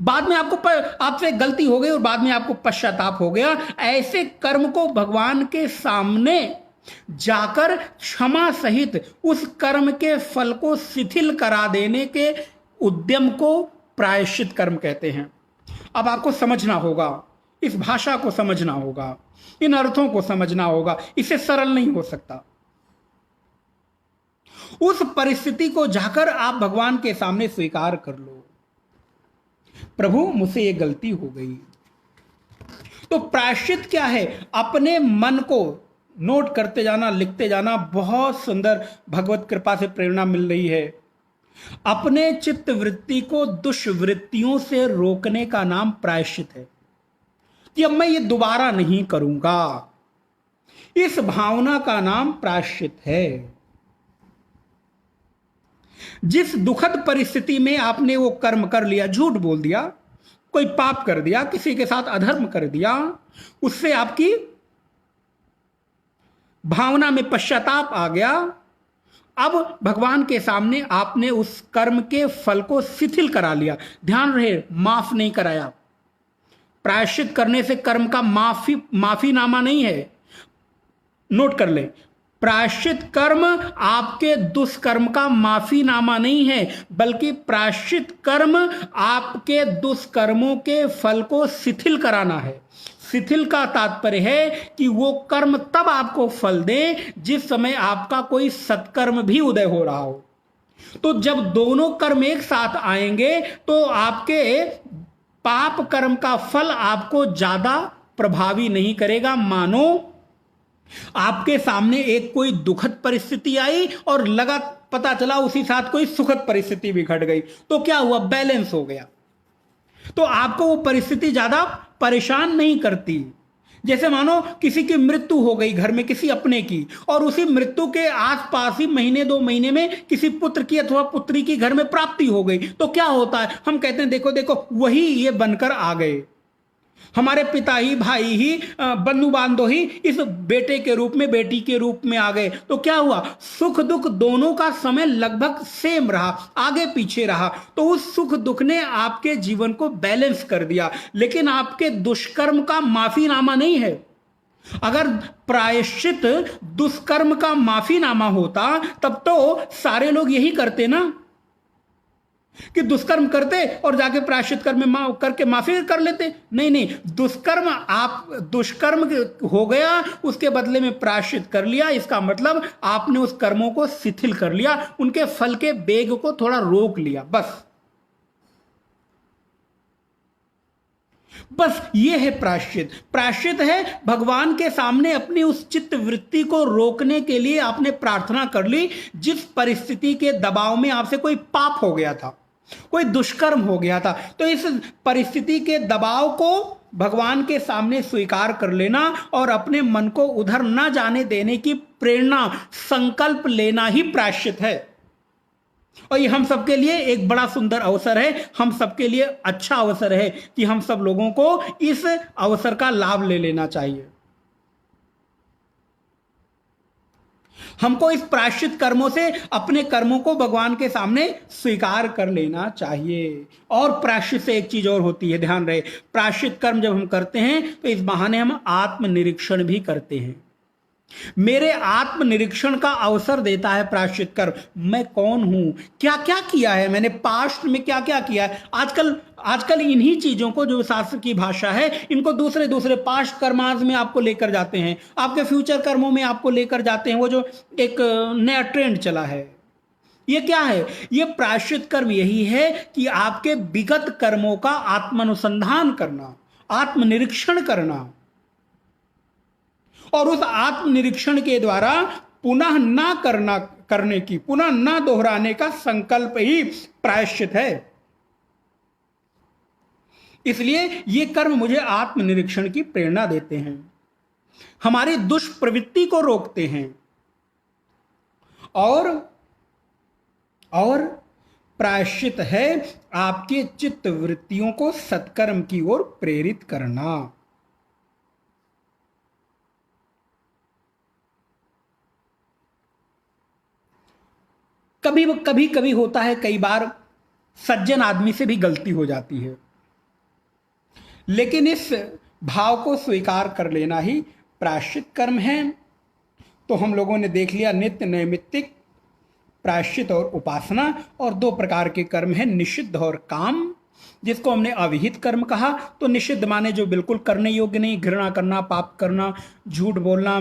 बाद में आपसे गलती हो गई और बाद में आपको पश्चाताप हो गया। ऐसे कर्म को भगवान के सामने जाकर क्षमा सहित उस कर्म के फल को शिथिल करा देने के उद्यम को प्रायश्चित कर्म कहते हैं। अब आपको समझना होगा, इस भाषा को समझना होगा, इन अर्थों को समझना होगा, इससे सरल नहीं हो सकता। उस परिस्थिति को जाकर आप भगवान के सामने स्वीकार कर लो, प्रभु मुझसे ये गलती हो गई। तो प्रायश्चित क्या है? अपने मन को नोट करते जाना, लिखते जाना। बहुत सुंदर भगवत कृपा से प्रेरणा मिल रही है। अपने चित्त वृत्ति को दुष्वृत्तियों से रोकने का नाम प्रायश्चित है कि अब मैं ये दोबारा नहीं करूंगा, इस भावना का नाम प्रायश्चित है। जिस दुखद परिस्थिति में आपने वो कर्म कर लिया, झूठ बोल दिया, कोई पाप कर दिया, किसी के साथ अधर्म कर दिया, उससे आपकी भावना में पश्चाताप आ गया। अब भगवान के सामने आपने उस कर्म के फल को शिथिल करा लिया। ध्यान रहे, माफ नहीं कराया। प्रायश्चित करने से कर्म का माफीनामा नहीं है, नोट कर ले। प्रायश्चित कर्म आपके दुष्कर्म का माफीनामा नहीं है, बल्कि प्रायश्चित कर्म आपके दुष्कर्मों के फल को शिथिल कराना है। शिथिल का तात्पर्य है कि वो कर्म तब आपको फल दे जिस समय आपका कोई सत्कर्म भी उदय हो रहा हो। तो जब दोनों कर्म एक साथ आएंगे तो आपके पाप कर्म का फल आपको ज्यादा प्रभावी नहीं करेगा। मानो आपके सामने एक कोई दुखद परिस्थिति आई और लगा, पता चला उसी साथ कोई सुखद परिस्थिति भी घट गई, तो क्या हुआ? बैलेंस हो गया। तो आपको वो परिस्थिति ज्यादा परेशान नहीं करती। जैसे मानो किसी की मृत्यु हो गई घर में, किसी अपने की, और उसी मृत्यु के आसपास ही महीने 2 महीने में किसी पुत्र की अथवा पुत्री की घर में प्राप्ति हो गई, तो क्या होता है? हम कहते हैं देखो देखो वही ये बनकर आ गए, हमारे पिता ही, भाई ही, बंधु बांधव ही इस बेटे के रूप में, बेटी के रूप में आ गए। तो क्या हुआ? सुख दुख दोनों का समय लगभग सेम रहा, आगे पीछे रहा। तो उस सुख दुख ने आपके जीवन को बैलेंस कर दिया, लेकिन आपके दुष्कर्म का माफीनामा नहीं है। अगर प्रायश्चित दुष्कर्म का माफीनामा होता तब तो सारे लोग यही करते ना, कि दुष्कर्म करते और जाके प्रायश्चित कर्म करके माफी कर लेते। नहीं नहीं, दुष्कर्म हो गया, उसके बदले में प्रायश्चित कर लिया, इसका मतलब आपने उस कर्मों को शिथिल कर लिया, उनके फल के वेग को थोड़ा रोक लिया। बस ये है प्रायश्चित। प्रायश्चित है भगवान के सामने अपनी उस चित्त वृत्ति को रोकने के लिए आपने प्रार्थना कर ली। जिस परिस्थिति के दबाव में आपसे कोई पाप हो गया था, कोई दुष्कर्म हो गया था, तो इस परिस्थिति के दबाव को भगवान के सामने स्वीकार कर लेना और अपने मन को उधर न जाने देने की प्रेरणा, संकल्प लेना ही प्रायश्चित है। और ये हम सबके लिए एक बड़ा सुंदर अवसर है, हम सबके लिए अच्छा अवसर है कि हम सब लोगों को इस अवसर का लाभ ले लेना चाहिए। हमको इस प्रायश्चित कर्मों से अपने कर्मों को भगवान के सामने स्वीकार कर लेना चाहिए। और प्रायश्चित से एक चीज और होती है, ध्यान रहे, प्रायश्चित कर्म जब हम करते हैं तो इस बहाने हम आत्मनिरीक्षण भी करते हैं। मेरे आत्मनिरीक्षण का अवसर देता है प्रायश्चित कर्म। मैं कौन हूं, क्या क्या किया है मैंने, पास्ट में क्या क्या किया है। आजकल इन्हीं चीजों को, जो शास्त्र की भाषा है, इनको दूसरे पास्ट कर्मांश में आपको लेकर जाते हैं, आपके फ्यूचर कर्मों में आपको लेकर जाते हैं। वो जो एक नया ट्रेंड चला है, ये क्या है? ये प्रायश्चित कर्म यही है कि आपके विगत कर्मों का आत्मानुसंधान करना, आत्मनिरीक्षण करना, और उस आत्मनिरीक्षण के द्वारा पुनः ना करने की, पुनः ना दोहराने का संकल्प ही प्रायश्चित है। इसलिए ये कर्म मुझे आत्मनिरीक्षण की प्रेरणा देते हैं, हमारी दुष्प्रवृत्ति को रोकते हैं, और प्रायश्चित है आपके चित्त वृत्तियों को सत्कर्म की ओर प्रेरित करना। कभी कभी होता है, कई बार सज्जन आदमी से भी गलती हो जाती है, लेकिन इस भाव को स्वीकार कर लेना ही प्रायश्चित कर्म है। तो हम लोगों ने देख लिया नित्य नैमित्तिक, प्रायश्चित और उपासना, और दो प्रकार के कर्म हैं, निषिद्ध और काम, जिसको हमने अविहित कर्म कहा। तो निषिद्ध माने जो बिल्कुल करने योग्य नहीं, घृणा करना, पाप करना, झूठ बोलना,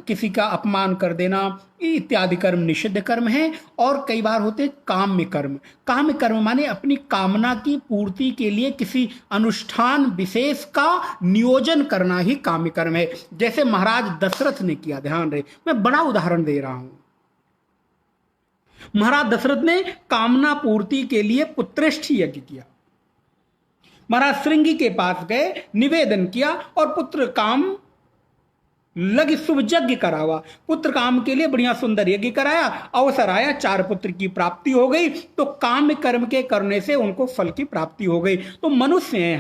किसी का अपमान कर देना, इत्यादि कर्म निषिद्ध कर्म हैं। और कई बार होते काम्य कर्म। काम्य कर्म माने अपनी कामना की पूर्ति के लिए किसी अनुष्ठान विशेष का नियोजन करना ही काम्य कर्म है। जैसे महाराज दशरथ ने किया, ध्यान रहे, मैं बड़ा उदाहरण दे रहा हूं। महाराज दशरथ ने कामना पूर्ति के लिए पुत्रेष्ठ यज्ञ किया। महाराज श्रृंगी के पास गए, निवेदन किया, और पुत्र काम लगी शुभ यज्ञ करावा। पुत्र काम के लिए बढ़िया सुंदर यज्ञ कराया, अवसर आया, 4 पुत्र की प्राप्ति हो गई। तो काम कर्म के करने से उनको फल की प्राप्ति हो गई। तो मनुष्य हैं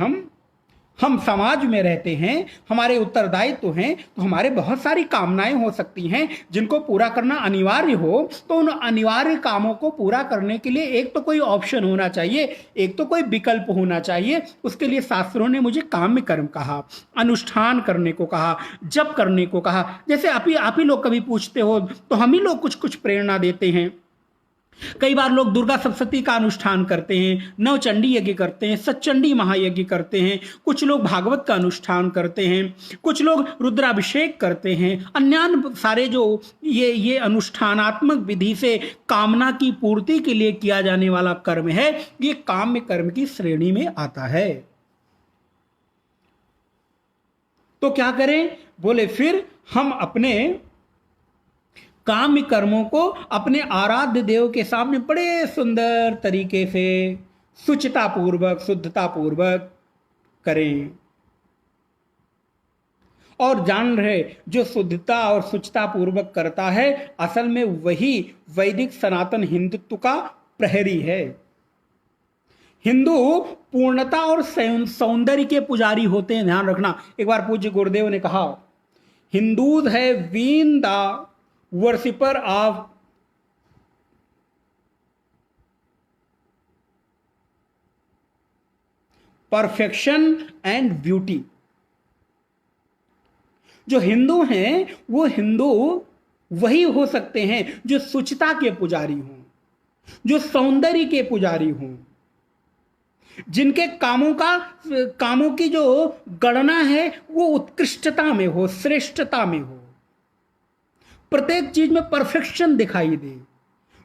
हम समाज में रहते हैं, हमारे उत्तरदायित्व हैं, तो हमारे बहुत सारी कामनाएं हो सकती हैं जिनको पूरा करना अनिवार्य हो। तो उन अनिवार्य कामों को पूरा करने के लिए एक तो कोई ऑप्शन होना चाहिए, एक तो कोई विकल्प होना चाहिए। उसके लिए शास्त्रों ने मुझे काम्य कर्म कहा, अनुष्ठान करने को कहा, जप करने को कहा। जैसे आप ही लोग कभी पूछते हो तो हम ही लोग कुछ कुछ प्रेरणा देते हैं। कई बार लोग दुर्गा सप्तशती का अनुष्ठान करते हैं, नवचंडी यज्ञ करते हैं, सच्चंडी महायज्ञ करते हैं, कुछ लोग भागवत का अनुष्ठान करते हैं, कुछ लोग रुद्राभिषेक करते हैं। अन्य सारे जो ये अनुष्ठानात्मक विधि से कामना की पूर्ति के लिए किया जाने वाला कर्म है, ये काम्य कर्म की श्रेणी में आता है। तो क्या करें? बोले फिर हम अपने काम्य कर्मों को अपने आराध्य देव के सामने बड़े सुंदर तरीके से शुचिता पूर्वक, शुद्धता पूर्वक करें। और जान रहे, जो शुद्धता और शुचिता पूर्वक करता है, असल में वही वैदिक सनातन हिंदुत्व का प्रहरी है। हिंदू पूर्णता और सौंदर्य के पुजारी होते हैं, ध्यान रखना। एक बार पूज्य गुरुदेव ने कहा, Hindus have been the worshipper of perfection and beauty। जो हिंदू हैं वो हिंदू वही हो सकते हैं जो शुचिता के पुजारी हों, जो सौंदर्य के पुजारी हों, जिनके कामों की जो गणना है वो उत्कृष्टता में हो, श्रेष्ठता में हो, प्रत्येक चीज में परफेक्शन दिखाई दे,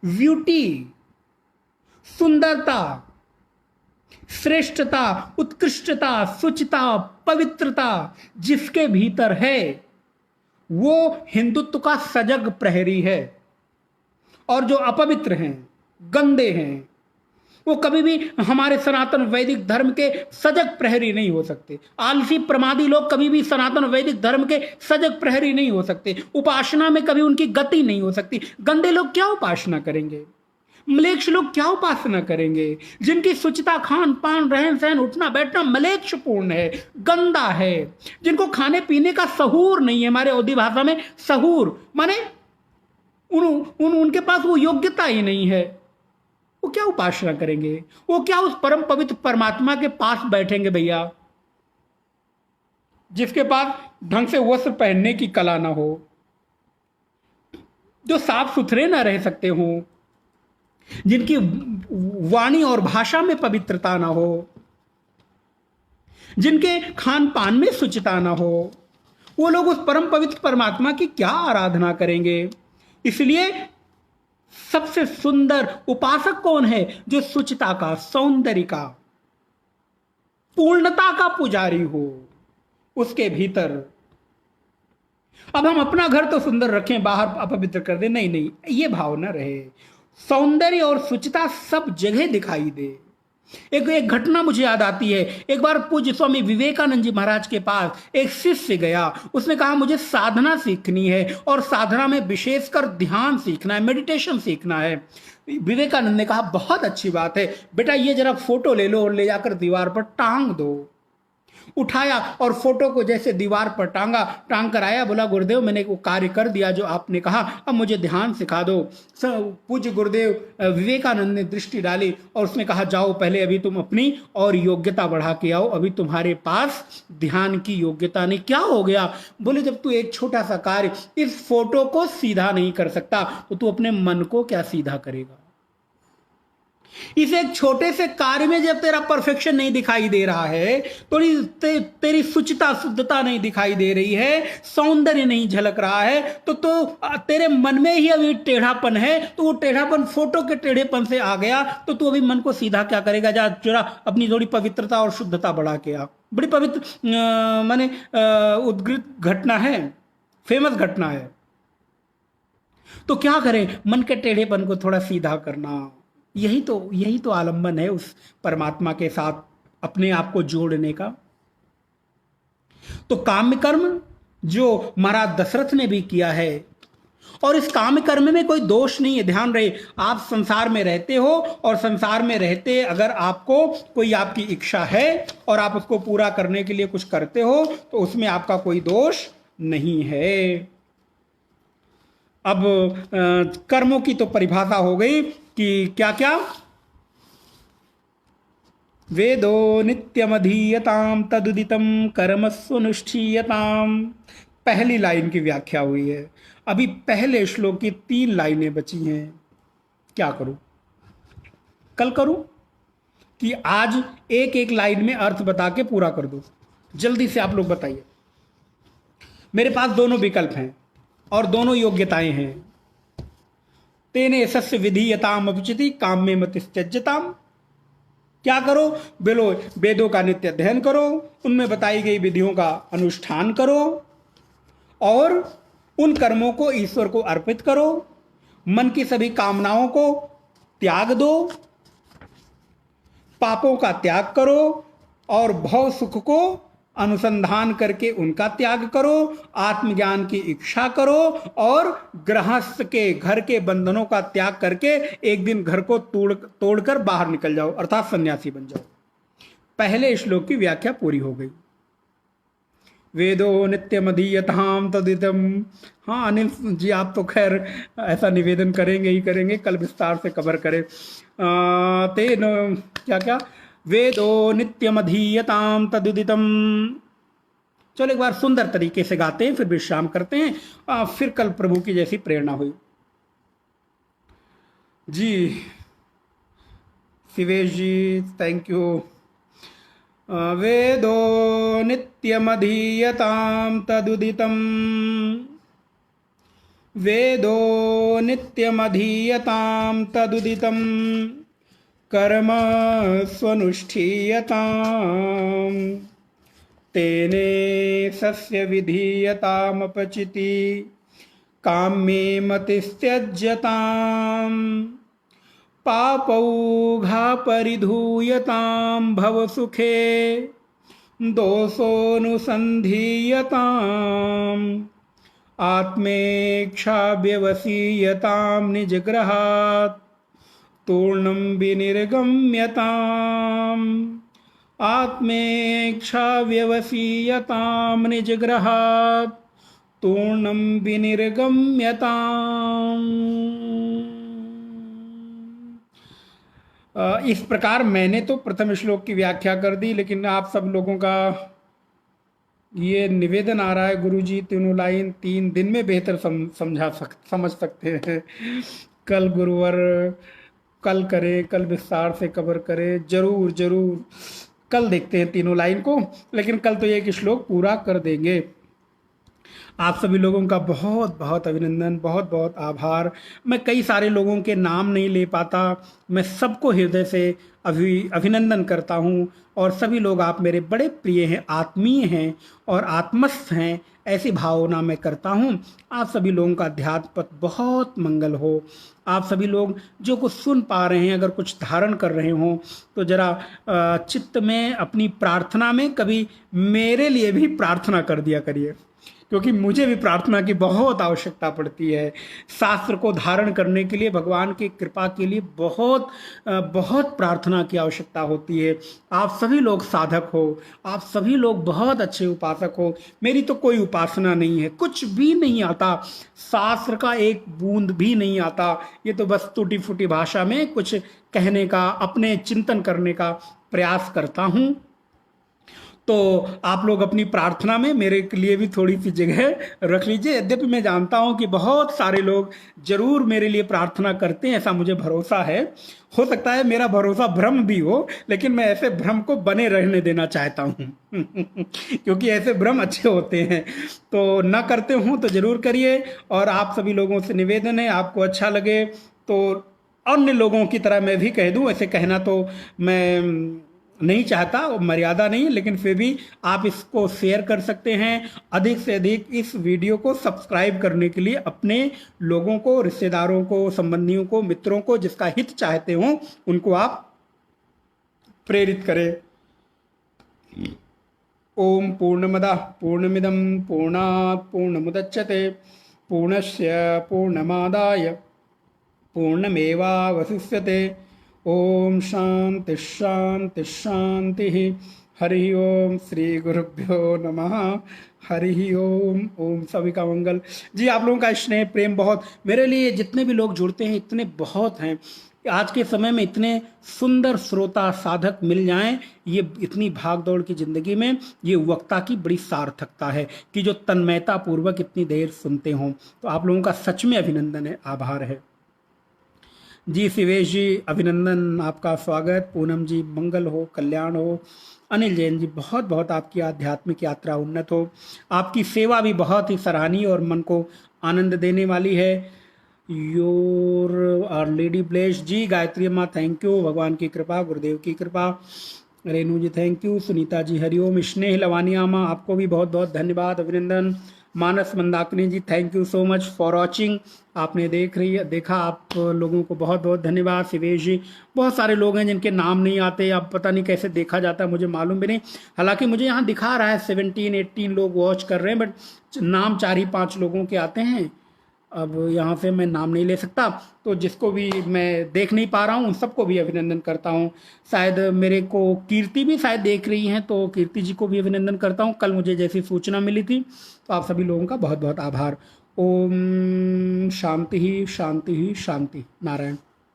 ब्यूटी, सुंदरता, श्रेष्ठता, उत्कृष्टता, शुचिता, पवित्रता जिसके भीतर है वो हिंदुत्व का सजग प्रहरी है। और जो अपवित्र हैं, गंदे हैं, वो कभी भी हमारे सनातन वैदिक धर्म के सजग प्रहरी नहीं हो सकते। आलसी प्रमादी लोग कभी भी सनातन वैदिक धर्म के सजग प्रहरी नहीं हो सकते। उपासना में कभी उनकी गति नहीं हो सकती। गंदे लोग क्या उपासना करेंगे? मलेच्छ लोग क्या उपासना करेंगे? जिनकी शुचिता, खान पान, रहन सहन, उठना बैठना मलेच्छ पूर्ण है, गंदा है, जिनको खाने पीने का सहूर नहीं है। हमारे औदी भाषा में सहूर माने उनके पास वो योग्यता ही नहीं है। वो क्या उपासना करेंगे? वो क्या उस परम पवित्र परमात्मा के पास बैठेंगे भैया, जिसके पास ढंग से वस्त्र पहनने की कला ना हो, जो साफ सुथरे ना रह सकते हो, जिनकी वाणी और भाषा में पवित्रता ना हो, जिनके खान पान में शुचिता ना हो, वो लोग उस परम पवित्र परमात्मा की क्या आराधना करेंगे? इसलिए सबसे सुंदर उपासक कौन है? जो शुचिता का, सौंदर्य का, पूर्णता का पुजारी हो उसके भीतर। अब हम अपना घर तो सुंदर रखें, बाहर अपवित्र कर दे, नहीं नहीं, ये भाव न रहे। सौंदर्य और शुचिता सब जगह दिखाई दे। एक घटना मुझे याद आती है। एक बार पूज्य स्वामी विवेकानंद जी महाराज के पास एक शिष्य गया। उसने कहा मुझे साधना सीखनी है और साधना में विशेषकर ध्यान सीखना है, मेडिटेशन सीखना है। विवेकानंद ने कहा बहुत अच्छी बात है बेटा, ये जरा फोटो ले लो और ले जाकर दीवार पर टांग दो। उठाया और फोटो को जैसे दीवार पर टांग कर आया, बोला गुरुदेव मैंने वो कार्य कर दिया जो आपने कहा, अब मुझे ध्यान सिखा दो। पूज्य गुरुदेव विवेकानंद ने दृष्टि डाली और उसने कहा जाओ पहले अभी तुम अपनी और योग्यता बढ़ा के आओ, अभी तुम्हारे पास ध्यान की योग्यता नहीं। क्या हो गया? बोले जब तू एक छोटा सा कार्य इस फोटो को सीधा नहीं कर सकता तो तू अपने मन को क्या सीधा करेगा? इस एक छोटे से कार्य में जब तेरा परफेक्शन नहीं दिखाई दे रहा है, तो तेरी शुचिता शुद्धता नहीं दिखाई दे रही है, सौंदर्य नहीं झलक रहा है, तो तेरे मन में ही अभी टेढ़ापन है। तो वो टेढ़ापन फोटो के टेढ़ेपन से आ गया, तो तू अभी मन को सीधा क्या करेगा? जा जरा अपनी थोड़ी पवित्रता और शुद्धता बढ़ा के आ। बड़ी पवित्र माने उद्गृत घटना है, फेमस घटना है। तो क्या करें? मन के टेढ़ेपन को थोड़ा सीधा करना, यही तो आलंबन है उस परमात्मा के साथ अपने आप को जोड़ने का। तो काम्य कर्म जो महाराज दशरथ ने भी किया है, और इस काम्य कर्म में कोई दोष नहीं है। ध्यान रहे, आप संसार में रहते हो और संसार में रहते अगर आपको कोई आपकी इच्छा है और आप उसको पूरा करने के लिए कुछ करते हो तो उसमें आपका कोई दोष नहीं है। अब कर्मों की तो परिभाषा हो गई कि क्या क्या? वेदो नित्यमधीयताम तदुदितम कर्मस्वनुष्ठीयताम। पहली लाइन की व्याख्या हुई है। अभी पहले श्लोक की 3 लाइनें बची हैं। क्या करूं? कल करूं कि आज एक एक लाइन में अर्थ बता के पूरा कर दूं? जल्दी से आप लोग बताइए। मेरे पास दोनों विकल्प हैं और दोनों योग्यताएं हैं। तेने सस्य विधीयताम अपचिति काम्ये मतिस्त्यज्यताम। क्या करो? बोलो वेदों का नित्य अध्ययन करो, उनमें बताई गई विधियों का अनुष्ठान करो और उन कर्मों को ईश्वर को अर्पित करो। मन की सभी कामनाओं को त्याग दो, पापों का त्याग करो और भव सुख को अनुसंधान करके उनका त्याग करो। आत्मज्ञान की इच्छा करो और गृहस्थ के घर के बंधनों का त्याग करके एक दिन घर को तोड़कर बाहर निकल जाओ, अर्थात सन्यासी बन जाओ। पहले श्लोक की व्याख्या पूरी हो गई। वेदो नित्यमधीयताम तदितम। हाँ अनिल जी, आप तो खैर ऐसा निवेदन करेंगे ही करेंगे, कल विस्तार से कवर करें। क्या वेदो नित्यमधीयताम तदुदितम। चलो एक बार सुंदर तरीके से गाते हैं, फिर विश्राम करते हैं, फिर कल प्रभु की जैसी प्रेरणा हुई जी। शिवेश जी थैंक यू। वेदो नित्यमधीयताम तदुदितम। वेदो नित्यमधीयताम तदुदितम कर्म स्वनुष्ठीयताम। तेने सस्य विधीयतामपचिति काम्ये मतिस्त्यज्यताम। पापौघा परिधूयताम भवसुखे दोषोऽनुसन्धीयताम। आत्मेक्षा व्यवसीयताम निजग्रहात् तूर्णं विनिर्गम्यताम्। आत्मेक्षा व्यवसीयताम निजग्रहात् तूर्णं विनिर्गम्यताम्। इस प्रकार मैंने तो प्रथम श्लोक की व्याख्या कर दी, लेकिन आप सब लोगों का ये निवेदन आ रहा है गुरुजी तीनों लाइन 3 दिन में बेहतर समझ सकते हैं। कल गुरुवार कल करें, कल विस्तार से कवर करें, जरूर कल देखते हैं तीनों लाइन को, लेकिन कल तो एक श्लोक पूरा कर देंगे। आप सभी लोगों का बहुत बहुत अभिनंदन, बहुत बहुत आभार। मैं कई सारे लोगों के नाम नहीं ले पाता, मैं सबको हृदय से अभिनंदन करता हूँ। और सभी लोग आप मेरे बड़े प्रिय हैं, आत्मीय हैं और आत्मस्थ हैं, ऐसी भावना मैं करता हूँ। आप सभी लोगों का अध्यात्म पथ बहुत मंगल हो। आप सभी लोग जो कुछ सुन पा रहे हैं, अगर कुछ धारण कर रहे हों, तो जरा चित्त में अपनी प्रार्थना में कभी मेरे लिए भी प्रार्थना कर दिया करिए, क्योंकि मुझे भी प्रार्थना की बहुत आवश्यकता पड़ती है। शास्त्र को धारण करने के लिए, भगवान की कृपा के लिए बहुत प्रार्थना की आवश्यकता होती है। आप सभी लोग साधक हो, आप सभी लोग बहुत अच्छे उपासक हो। मेरी तो कोई उपासना नहीं है, कुछ भी नहीं आता, शास्त्र का एक बूंद भी नहीं आता। ये तो बस टूटी फूटी भाषा में कुछ कहने का, अपने चिंतन करने का प्रयास करता हूँ। तो आप लोग अपनी प्रार्थना में मेरे लिए भी थोड़ी सी जगह रख लीजिए। यद्यपि मैं जानता हूं कि बहुत सारे लोग जरूर मेरे लिए प्रार्थना करते हैं, ऐसा मुझे भरोसा है। हो सकता है मेरा भरोसा भ्रम भी हो, लेकिन मैं ऐसे भ्रम को बने रहने देना चाहता हूं क्योंकि ऐसे भ्रम अच्छे होते हैं। तो ना करते हूं तो जरूर करिए। और आप सभी लोगों से निवेदन है, आपको अच्छा लगे तो अन्य लोगों की तरह मैं भी कह दूं। ऐसे कहना तो मैं नहीं चाहता, वो मर्यादा नहीं, लेकिन फिर भी आप इसको शेयर कर सकते हैं। अधिक से अधिक इस वीडियो को सब्सक्राइब करने के लिए अपने लोगों को, रिश्तेदारों को, संबंधियों को, मित्रों को, जिसका हित चाहते हो, उनको आप प्रेरित करें। ओम पूर्णमदः पूर्णमिदं पूर्णात् पूर्णमुदच्यते पूर्णस्य पूर्णमादाय पूर्णमेवावशिष्यते। ओम शांति शांति शांति। हरि ओम। श्री गुरुभ्यो नमः। हरि ओम। ओम। सभी का मंगल। जी, आप लोगों का स्नेह प्रेम बहुत, मेरे लिए जितने भी लोग जुड़ते हैं इतने बहुत हैं। आज के समय में इतने सुंदर श्रोता साधक मिल जाएं, ये इतनी भाग दौड़ की जिंदगी में ये वक्ता की बड़ी सार्थकता है कि जो तन्मयता पूर्वक इतनी देर सुनते हों। तो आप लोगों का सच में अभिनंदन है, आभार है। जी शिवेश जी, अभिनंदन, आपका स्वागत। पूनम जी, मंगल हो, कल्याण हो। अनिल जैन जी, बहुत बहुत आपकी आध्यात्मिक यात्रा उन्नत हो। आपकी सेवा भी बहुत ही सराहनीय और मन को आनंद देने वाली है। योर आर लेडी ब्लेस जी, गायत्री अम्मा थैंक यू, भगवान की कृपा, गुरुदेव की कृपा। Renu ji thank you. सुनीता जी हरिओम। स्नेह लवानी अम्मा, आपको भी बहुत बहुत धन्यवाद, अभिनंदन। Manas Mandakini ji, thank you so much for watching. आपने देखा, आप लोगों को बहुत बहुत धन्यवाद। शिवेश जी, बहुत सारे लोग हैं जिनके नाम नहीं आते, अब पता नहीं कैसे देखा जाता है, मुझे मालूम भी नहीं। हालांकि मुझे यहाँ दिखा रहा है 17-18 लोग वॉच कर रहे हैं, बट नाम 4 ही 5 लोगों के आते हैं। अब यहाँ से मैं नाम नहीं ले सकता, तो जिसको भी मैं देख नहीं पा रहा हूँ उन सबको भी अभिनंदन करता हूँ। शायद मेरे को कीर्ति भी शायद देख रही हैं, तो कीर्ति जी को भी अभिनंदन करता हूँ। कल मुझे जैसी सूचना मिली थी, तो आप सभी लोगों का बहुत बहुत आभार। ओम शांति ही शांति ही शांति। नारायण।